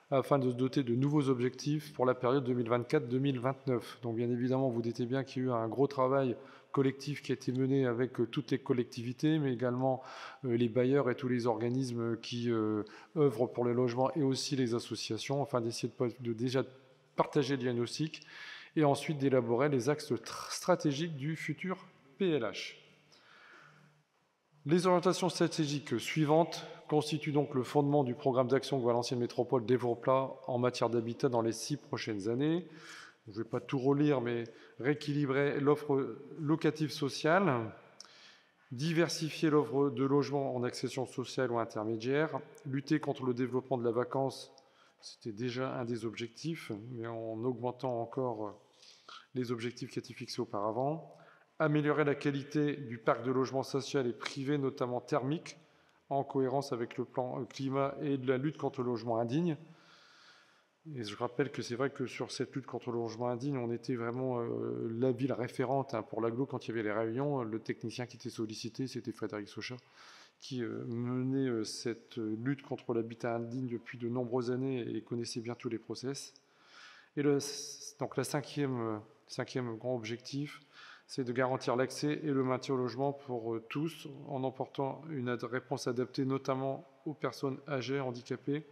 afin de se doter de nouveaux objectifs pour la période 2024-2029. Donc bien évidemment, vous doutez bien qu'il y a eu un gros travail collectif qui a été mené avec toutes les collectivités, mais également les bailleurs et tous les organismes qui œuvrent pour le logement et aussi les associations, afin d'essayer de déjà partager le diagnostic et ensuite d'élaborer les axes stratégiques du futur PLH. Les orientations stratégiques suivantes constituent donc le fondement du programme d'action que Valenciennes Métropole développera en matière d'habitat dans les 6 prochaines années. Je ne vais pas tout relire, mais rééquilibrer l'offre locative sociale, diversifier l'offre de logement en accession sociale ou intermédiaire, lutter contre le développement de la vacance, c'était déjà un des objectifs, mais en augmentant encore les objectifs qui étaient fixés auparavant, améliorer la qualité du parc de logement social et privé, notamment thermique, en cohérence avec le plan climat et de la lutte contre le logement indigne, Et je rappelle que c'est vrai que sur cette lutte contre le logement indigne, on était vraiment la ville référente pour l'agglo quand il y avait les réunions. Le technicien qui était sollicité, c'était Frédéric Socha, qui menait cette lutte contre l'habitat indigne depuis de nombreuses années et connaissait bien tous les process. Et donc le cinquième grand objectif, c'est de garantir l'accès et le maintien au logement pour tous, en apportant une réponse adaptée notamment aux personnes âgées, handicapées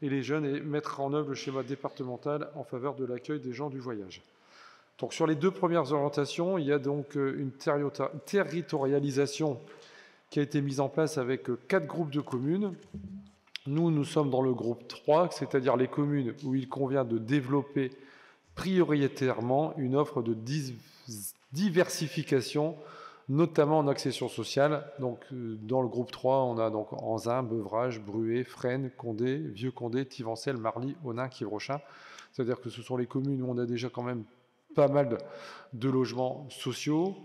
et les jeunes, et mettre en œuvre le schéma départemental en faveur de l'accueil des gens du voyage. Donc sur les deux premières orientations, il y a donc une territorialisation qui a été mise en place avec 4 groupes de communes. Nous sommes dans le groupe 3, c'est-à-dire les communes où il convient de développer prioritairement une offre de diversification, notamment en accession sociale. Donc, dans le groupe 3, on a donc Anzin, Beuvrages, Bruay, Fresnes, Condé, Vieux-Condé, Tivancel, Marly, Onin, Quivrochin. C'est-à-dire que ce sont les communes où on a déjà quand même pas mal de logements sociaux.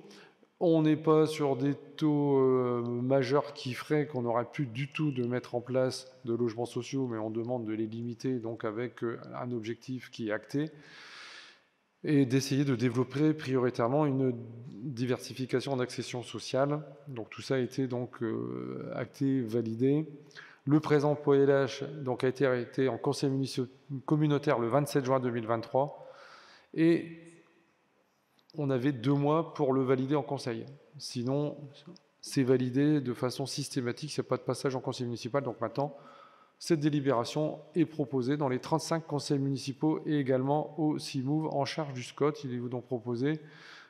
On n'est pas sur des taux majeurs qui feraient qu'on n'aurait plus du tout de mettre en place de logements sociaux, mais on demande de les limiter, donc avec un objectif qui est acté, et d'essayer de développer prioritairement une diversification en accession sociale. Donc tout ça a été donc acté, validé. Le présent POLH donc, a été arrêté en conseil communautaire le 27 juin 2023, et on avait 2 mois pour le valider en conseil. Sinon, c'est validé de façon systématique, il n'y a pas de passage en conseil municipal. Donc maintenant, cette délibération est proposée dans les 35 conseils municipaux et également au CIMOV en charge du SCOT. Il est donc proposé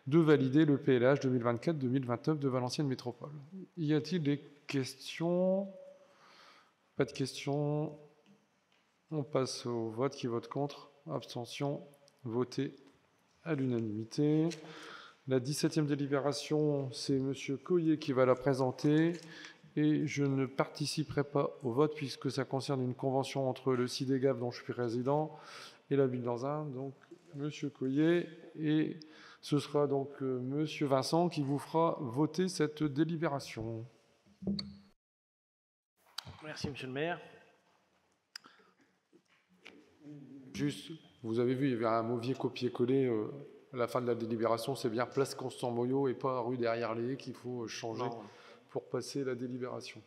de valider le PLH 2024-2029 de Valenciennes Métropole. Y a-t-il des questions? Pas de questions. On passe au vote. Qui vote contre? Abstention. Voté à l'unanimité. La 17e délibération, c'est M. Coyer qui va la présenter, et je ne participerai pas au vote puisque ça concerne une convention entre le CIDEGAV, dont je suis président, et la ville d'Anzin. Donc, M. Coyer, et ce sera donc M. Vincent qui vous fera voter cette délibération. Merci, Monsieur le maire. Juste, vous avez vu, il y avait un mauvais copier-coller à la fin de la délibération. C'est bien place Constant Moyot et pas rue derrière les qu'il faut changer pour passer la délibération.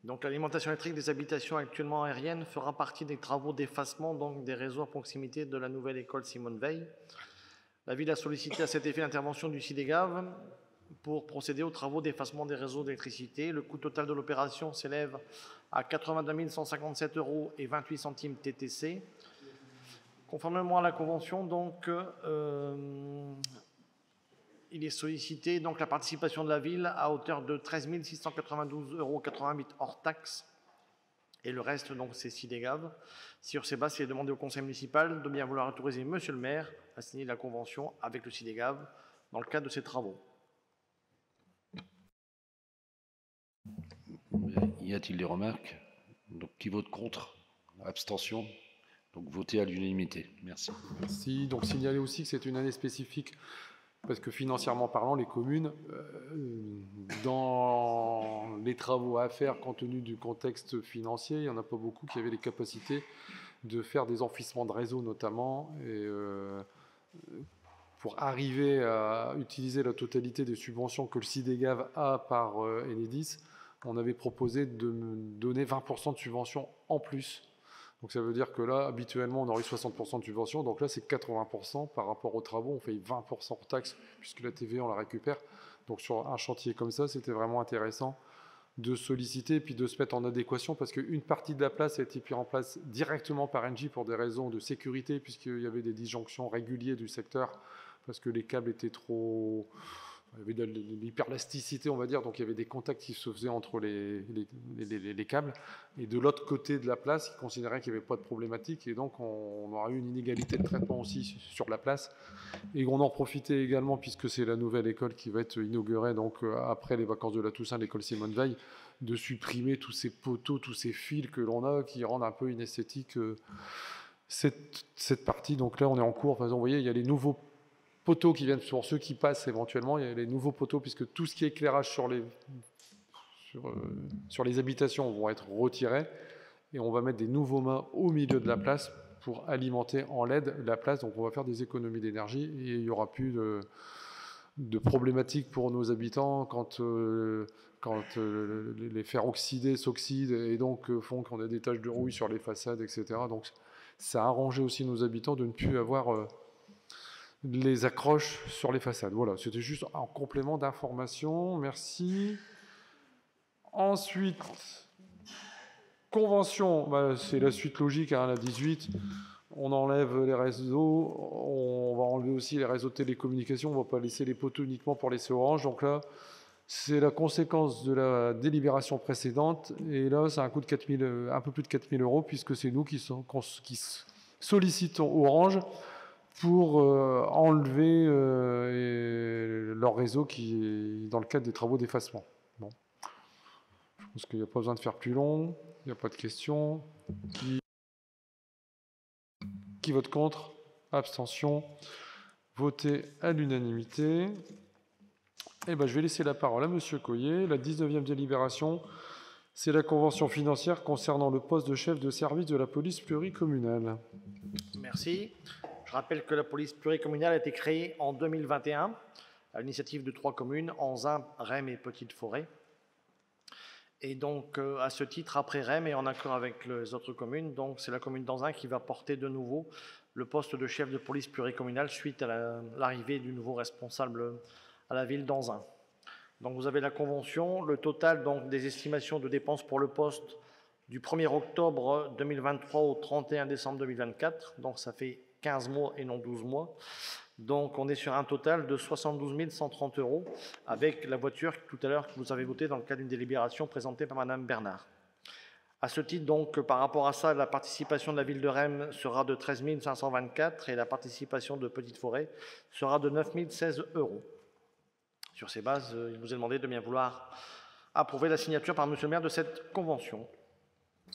Donc l'alimentation électrique des habitations actuellement aériennes fera partie des travaux d'effacement donc des réseaux à proximité de la nouvelle école Simone Veil. La ville a sollicité à cet effet l'intervention du CIDEGAV pour procéder aux travaux d'effacement des réseaux d'électricité. Le coût total de l'opération s'élève à 82 157 € et 28 centimes TTC. Conformément à la convention, donc, il est sollicité donc, la participation de la ville à hauteur de 13 692,88 € hors taxes. Et le reste, donc, c'est CIDEGAV. Sur ces bases, il est demandé au conseil municipal de bien vouloir autoriser Monsieur le maire à signer la convention avec le CIDEGAV dans le cadre de ces travaux. Y a-t-il des remarques? Donc, qui vote contre? Abstention? Donc, voter à l'unanimité. Merci. Merci. Donc, signaler aussi que c'est une année spécifique parce que financièrement parlant, les communes, dans les travaux à faire, compte tenu du contexte financier, il n'y en a pas beaucoup qui avaient les capacités de faire des enfouissements de réseau notamment, et pour arriver à utiliser la totalité des subventions que le CIDEGAV a par Enedis, on avait proposé de donner 20% de subventions en plus. Donc ça veut dire que là, habituellement, on aurait eu 60% de subvention. Donc là, c'est 80% par rapport aux travaux. On fait 20% hors taxe, puisque la TVA, on la récupère. Donc sur un chantier comme ça, c'était vraiment intéressant de solliciter et puis de se mettre en adéquation, parce qu'une partie de la place a été mise en place directement par Engie pour des raisons de sécurité, puisqu'il y avait des disjonctions réguliers du secteur, parce que les câbles étaient trop... Il y avait de l'hyperlasticité, on va dire, donc il y avait des contacts qui se faisaient entre les câbles. Et de l'autre côté de la place, ils considéraient qu'il n'y avait pas de problématique, et donc on aura eu une inégalité de traitement aussi sur la place. Et on en profitait également, puisque c'est la nouvelle école qui va être inaugurée donc, après les vacances de la Toussaint, l'école Simone Veil, de supprimer tous ces poteaux, tous ces fils que l'on a, qui rendent un peu inesthétique cette partie. Donc là, on est en cours. Enfin, vous voyez, il y a les nouveaux poteaux qui viennent, pour ceux qui passent éventuellement, il y a les nouveaux poteaux, puisque tout ce qui est éclairage sur les habitations vont être retirés, et on va mettre des nouveaux mâts au milieu de la place pour alimenter en LED la place. Donc on va faire des économies d'énergie et il n'y aura plus de problématiques pour nos habitants quand les fers oxydés s'oxydent et donc font qu'on a des taches de rouille sur les façades, etc. Donc ça a arrangé aussi nos habitants de ne plus avoir les accroches sur les façades. Voilà, c'était juste un complément d'information. Merci. Ensuite, convention, c'est la suite logique, hein, la 18. On enlève les réseaux, on va enlever aussi les réseaux de télécommunications, on ne va pas laisser les poteaux uniquement pour laisser Orange. Donc là, c'est la conséquence de la délibération précédente. Et là, c'est un coût de un peu plus de 4 000 €, puisque c'est nous qui sollicitons Orange pour enlever leur réseau dans le cadre des travaux d'effacement. Bon. Je pense qu'il n'y a pas besoin de faire plus long. Il n'y a pas de questions. Qui vote contre? Abstention. Voté à l'unanimité. Je vais laisser la parole à M. Coyer. La 19e délibération, c'est la convention financière concernant le poste de chef de service de la police pluricommunale. Merci. Je rappelle que la police pluricommunale a été créée en 2021 à l'initiative de 3 communes, Anzin, Rem et Petite-Forêt. Et donc, à ce titre, après Rem et en accord avec les autres communes, donc c'est la commune d'Anzin qui va porter de nouveau le poste de chef de police pluricommunale suite à l'arrivée du nouveau responsable à la ville d'Anzin. Donc, vous avez la convention, le total donc, des estimations de dépenses pour le poste du 1er octobre 2023 au 31 décembre 2024. Donc, ça fait 15 mois et non 12 mois. Donc, on est sur un total de 72 130 € avec la voiture tout à l'heure que vous avez votée dans le cadre d'une délibération présentée par Madame Bernard. À ce titre, donc, par rapport à ça, la participation de la ville de Rem sera de 13 524 et la participation de Petite-Forêt sera de 9 016 €. Sur ces bases, il vous est demandé de bien vouloir approuver la signature par Monsieur le maire de cette convention.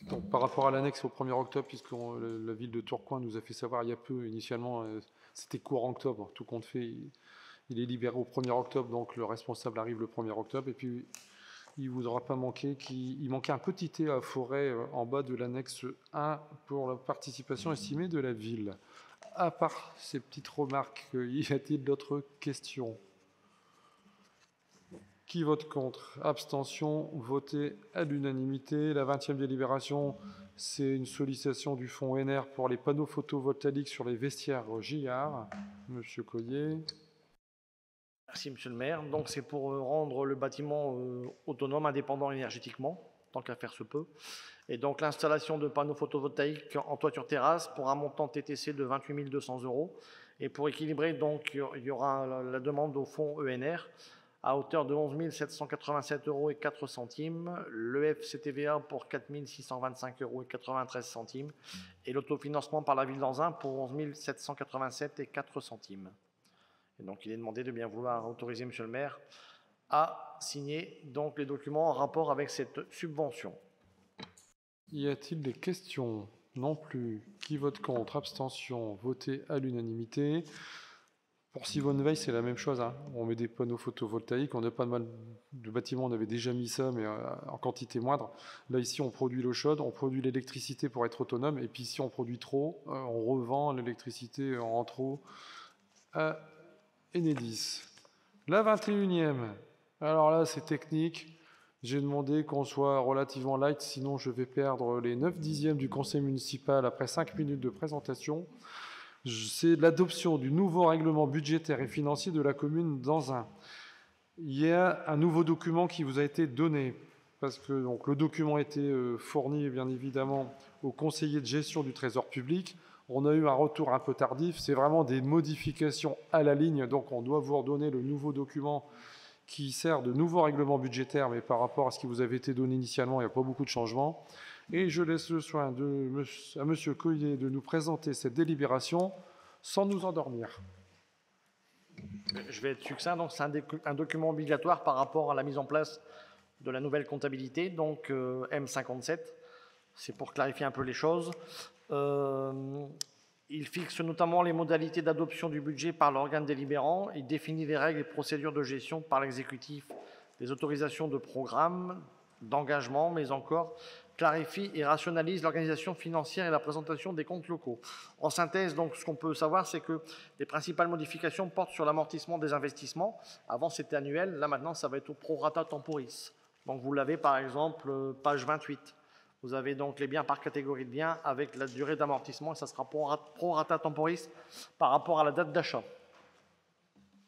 Donc, par rapport à l'annexe au 1er octobre, puisque la ville de Tourcoing nous a fait savoir il y a peu, initialement, c'était courant octobre, tout compte fait, il est libéré au 1er octobre, donc le responsable arrive le 1er octobre, et puis il ne voudra pas manquer, il manquait un petit T à Forêt en bas de l'annexe 1 pour la participation estimée de la ville. À part ces petites remarques, y a-t-il d'autres questions? Qui vote contre? Abstention. Voté à l'unanimité. La 20e délibération, c'est une sollicitation du fonds NR pour les panneaux photovoltaïques sur les vestiaires JR. Monsieur Coyer. Merci, Monsieur le maire. Donc, c'est pour rendre le bâtiment autonome, indépendant énergétiquement, tant qu'à faire se peut. Et donc, l'installation de panneaux photovoltaïques en toiture terrasse pour un montant TTC de 28 200 €. Et pour équilibrer, donc, il y aura la demande au fonds ENR à hauteur de 11 787 € et 4 centimes, le FCTVA pour 4 625 € et 93 centimes, et l'autofinancement par la ville d'Anzin pour 11 787 et 4 centimes. Et donc, il est demandé de bien vouloir autoriser Monsieur le maire à signer donc les documents en rapport avec cette subvention. Y a-t-il des questions? Non plus. Qui vote contre? Abstention. Voté à l'unanimité. Pour Sivonne-Veil, c'est la même chose. Hein. On met des panneaux photovoltaïques. On n'a pas de mal de bâtiments. On avait déjà mis ça, mais en quantité moindre. Là, ici, on produit l'eau chaude, on produit l'électricité pour être autonome. Et puis, si on produit trop, on revend l'électricité en trop à Enedis. La 21e. Alors là, c'est technique. J'ai demandé qu'on soit relativement light, sinon je vais perdre les 9/10 du conseil municipal après 5 minutes de présentation. C'est l'adoption du nouveau règlement budgétaire et financier de la commune d'Anzin. Il y a un nouveau document qui vous a été donné, parce que donc, le document a été fourni bien évidemment au conseiller de gestion du Trésor public. On a eu un retour un peu tardif, c'est vraiment des modifications à la ligne, donc on doit vous redonner le nouveau document qui sert de nouveau règlement budgétaire, mais par rapport à ce qui vous avait été donné initialement, il n'y a pas beaucoup de changements. Et je laisse le soin à M. Coyer de nous présenter cette délibération sans nous endormir. Je vais être succinct. Donc, c'est un document obligatoire par rapport à la mise en place de la nouvelle comptabilité, donc M57. C'est pour clarifier un peu les choses. Il fixe notamment les modalités d'adoption du budget par l'organe délibérant. Il définit les règles et procédures de gestion par l'exécutif des autorisations de programme, d'engagement, mais encore clarifie et rationalise l'organisation financière et la présentation des comptes locaux. En synthèse, donc, ce qu'on peut savoir, c'est que les principales modifications portent sur l'amortissement des investissements. Avant, c'était annuel. Là, maintenant, ça va être au prorata temporis. Donc, vous l'avez, par exemple, page 28. Vous avez donc les biens par catégorie de biens avec la durée d'amortissement et ça sera prorata temporis par rapport à la date d'achat.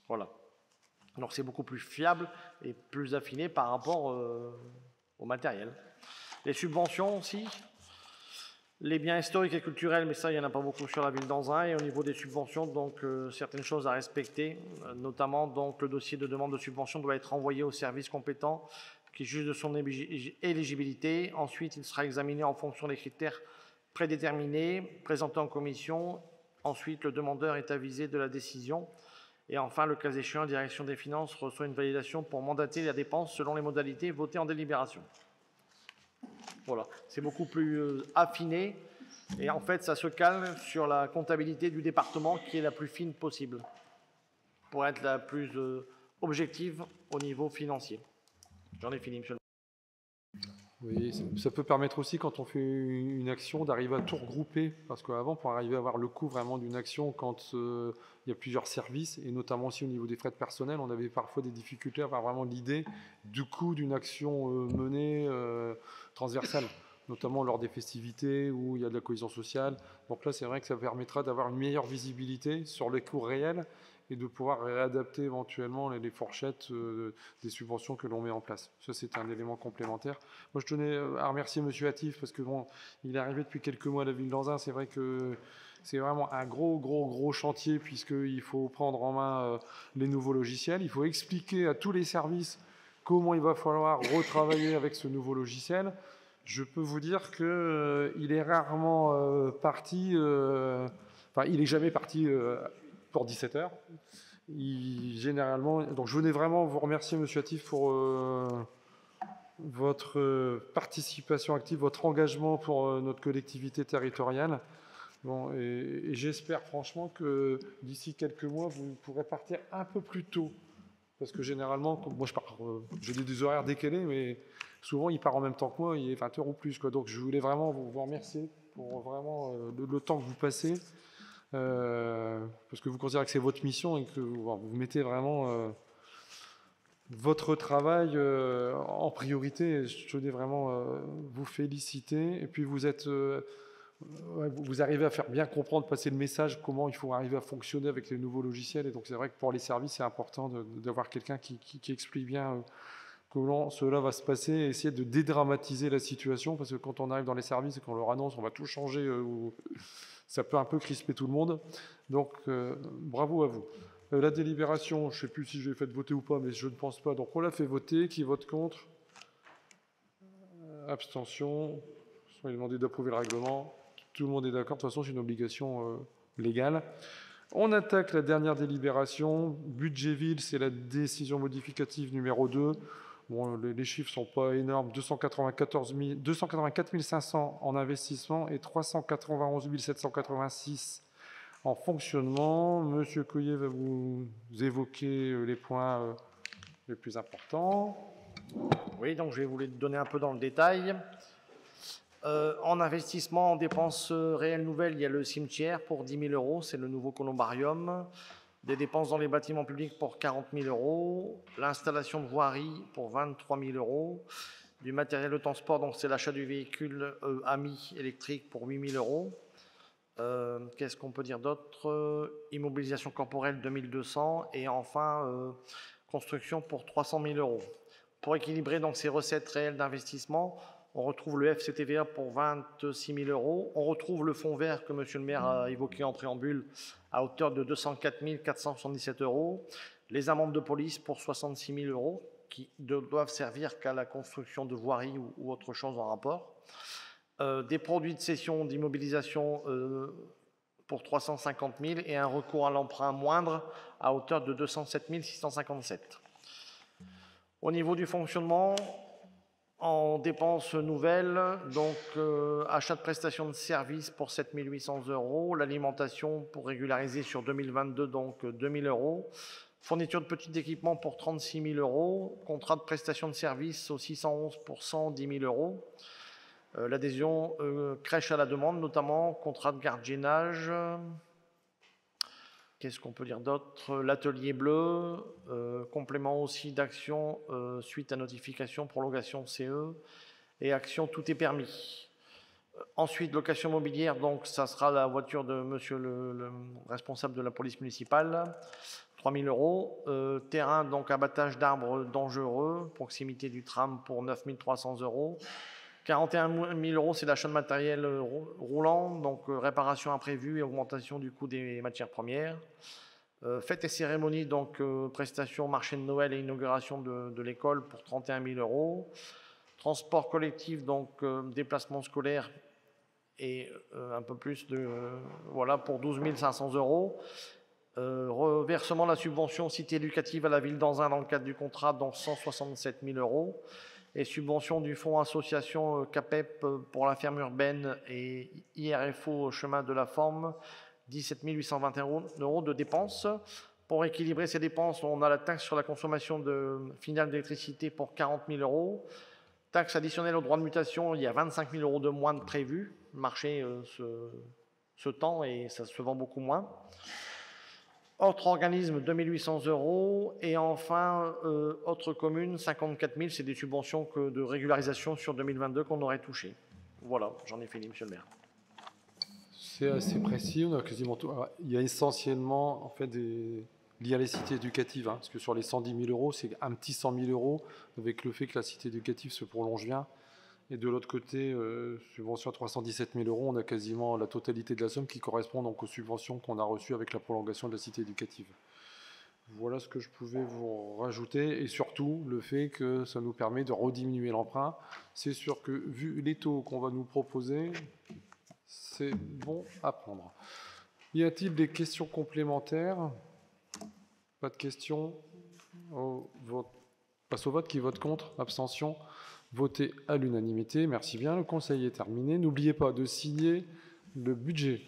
Voilà. Donc, c'est beaucoup plus fiable et plus affiné par rapport au matériel. Les subventions aussi. Les biens historiques et culturels, mais ça, il n'y en a pas beaucoup sur la ville d'Anzin. Et au niveau des subventions, donc, certaines choses à respecter, notamment, donc, le dossier de demande de subvention doit être envoyé au service compétent qui juge de son éligibilité. Ensuite, il sera examiné en fonction des critères prédéterminés, présentés en commission. Ensuite, le demandeur est avisé de la décision. Et enfin, le cas échéant, la direction des finances reçoit une validation pour mandater la dépense selon les modalités votées en délibération. Voilà, c'est beaucoup plus affiné. Et en fait, ça se calme sur la comptabilité du département qui est la plus fine possible pour être la plus objective au niveau financier. J'en ai fini, monsieur le Oui, ça peut permettre aussi, quand on fait une action, d'arriver à tout regrouper. Parce qu'avant, pour arriver à avoir le coût vraiment d'une action, quand il y a plusieurs services, et notamment aussi au niveau des frais de personnel, on avait parfois des difficultés à avoir vraiment l'idée du coût d'une action menée transversale, notamment lors des festivités où il y a de la cohésion sociale. Donc là, c'est vrai que ça permettra d'avoir une meilleure visibilité sur les coûts réels et de pouvoir réadapter éventuellement les fourchettes des subventions que l'on met en place. Ça, c'est un élément complémentaire. Moi, je tenais à remercier M. Hatif, parce que bon, il est arrivé depuis quelques mois à la ville d'Anzin. C'est vrai que c'est vraiment un gros chantier, puisqu'il faut prendre en main les nouveaux logiciels. Il faut expliquer à tous les services comment il va falloir retravailler avec ce nouveau logiciel. Je peux vous dire qu'il est rarement parti... Enfin, il n'est jamais parti... pour 17 heures. Généralement, donc je venais vraiment vous remercier, Monsieur Hatif, pour votre participation active, votre engagement pour notre collectivité territoriale. Bon, et j'espère franchement que d'ici quelques mois, vous pourrez partir un peu plus tôt. Parce que généralement, moi je pars, j'ai des horaires décalés, mais souvent il part en même temps que moi, il est 20 heures ou plus, quoi. Donc je voulais vraiment vous remercier pour vraiment le temps que vous passez. Parce que vous considérez que c'est votre mission et que vous mettez vraiment votre travail en priorité. Je tenais vraiment vous féliciter. Et puis vous arrivez à faire bien comprendre, passer le message, comment il faut arriver à fonctionner avec les nouveaux logiciels. Et donc c'est vrai que pour les services, c'est important d'avoir quelqu'un qui explique bien comment cela va se passer et essayer de dédramatiser la situation. Parce que quand on arrive dans les services et qu'on leur annonce on va tout changer, ça peut un peu crisper tout le monde. Donc, bravo à vous. La délibération, je ne sais plus si je l'ai fait voter ou pas, mais je ne pense pas. Donc, on l'a fait voter. Qui vote contre? Abstention. Il est demandé d'approuver le règlement. Tout le monde est d'accord. De toute façon, c'est une obligation légale. On attaque la dernière délibération. Budget ville, c'est la décision modificative numéro 2. Bon, les chiffres ne sont pas énormes, 284 500 en investissement et 391 786 en fonctionnement. Monsieur Coyer va vous évoquer les points les plus importants. Oui, donc je vais vous les donner un peu dans le détail. En investissement, en dépenses réelles nouvelles, il y a le cimetière pour 10 000 €, c'est le nouveau columbarium. Des dépenses dans les bâtiments publics pour 40 000 €, l'installation de voirie pour 23 000 €, du matériel de transport, donc c'est l'achat du véhicule AMI électrique pour 8 000 €. Qu'est-ce qu'on peut dire d'autre? Immobilisation corporelle 2 200 € et enfin construction pour 300 000 €. Pour équilibrer donc ces recettes réelles d'investissement, on retrouve le FCTVA pour 26 000 €. On retrouve le fonds vert que M. le maire a évoqué en préambule à hauteur de 204 477 €. Les amendes de police pour 66 000 € qui ne doivent servir qu'à la construction de voiries ou autre chose en rapport. Des produits de cession d'immobilisation pour 350 000 € et un recours à l'emprunt moindre à hauteur de 207 657. Au niveau du fonctionnement, en dépenses nouvelles, donc achat de prestations de services pour 7 800 €, l'alimentation pour régulariser sur 2022, donc 2 000 €, fourniture de petits équipements pour 36 000 €, contrat de prestation de services au 611%, 10 000 €, L'adhésion crèche à la demande, notamment contrat de gardiennage. Qu'est-ce qu'on peut dire d'autre? L'atelier bleu, complément aussi d'action suite à notification, prolongation CE et action tout est permis. Ensuite, location mobilière, donc ça sera la voiture de monsieur le responsable de la police municipale, 3 000 €. Terrain, donc abattage d'arbres dangereux, proximité du tram pour 9 300 €. 41 000 €, c'est l'achat de matériel roulant, donc réparation imprévue et augmentation du coût des matières premières. Fêtes et cérémonies, donc prestations, marché de Noël et inauguration de l'école pour 31 000 €. Transport collectif, donc déplacement scolaire et un peu plus de voilà pour 12 500 €. Reversement de la subvention cité éducative à la ville d'Anzin dans le cadre du contrat, donc 167 000 €. Et subvention du fonds association CAPEP pour la ferme urbaine et IRFO chemin de la forme, 17 821 € de dépenses. Pour équilibrer ces dépenses, on a la taxe sur la consommation finale d'électricité pour 40 000 €. Taxe additionnelle au droit de mutation, il y a 25 000 € de moins de prévu. Le marché se tend et ça se vend beaucoup moins. Autre organisme, 2 800 €. Et enfin, autre commune, 54 000, c'est des subventions de régularisation sur 2022 qu'on aurait touchées. Voilà, j'en ai fini, monsieur le maire. C'est assez précis, on a quasiment tout. Alors, il y a essentiellement en fait liés à les cités éducatives, parce que sur les 110 000 €, c'est un petit 100 000 € avec le fait que la cité éducative se prolonge bien. Et de l'autre côté, subvention à 317 000 €, on a quasiment la totalité de la somme qui correspond donc aux subventions qu'on a reçues avec la prolongation de la cité éducative. Voilà ce que je pouvais vous rajouter, et surtout le fait que ça nous permet de rediminuer l'emprunt. C'est sûr que vu les taux qu'on va nous proposer, c'est bon à prendre. Y a-t-il des questions complémentaires? Pas de questions? Passe au vote. Qui vote contre? Abstention? Voté à l'unanimité. Merci bien. Le conseil est terminé. N'oubliez pas de signer le budget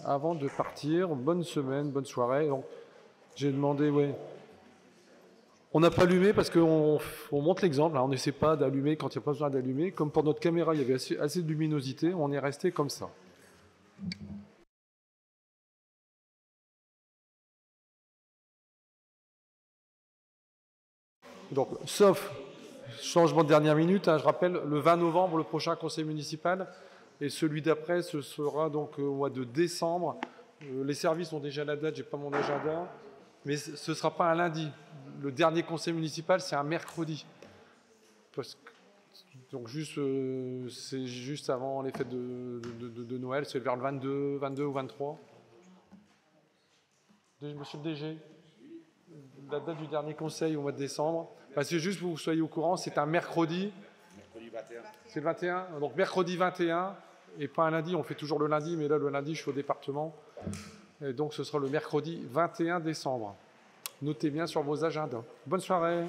avant de partir. Bonne semaine, bonne soirée. Donc, j'ai demandé, on n'a pas allumé parce qu'on montre l'exemple. On n'essaie pas d'allumer quand il n'y a pas besoin d'allumer. Comme pour notre caméra, il y avait assez de luminosité, on est resté comme ça. Donc, sauf changement de dernière minute, je rappelle, le 20 novembre, le prochain conseil municipal, et celui d'après, ce sera donc au mois de décembre. Les services ont déjà la date, je n'ai pas mon agenda, mais ce ne sera pas un lundi. Le dernier conseil municipal, c'est un mercredi. Donc c'est juste avant les fêtes de Noël, c'est vers le 22 ou 23. Monsieur le DG, la date du dernier conseil au mois de décembre. C'est juste pour que vous soyez au courant, c'est un mercredi. Mercredi 21. C'est le 21, donc mercredi 21, et pas un lundi, on fait toujours le lundi, mais là le lundi je suis au département. Et donc ce sera le mercredi 21 décembre. Notez bien sur vos agendas. Bonne soirée.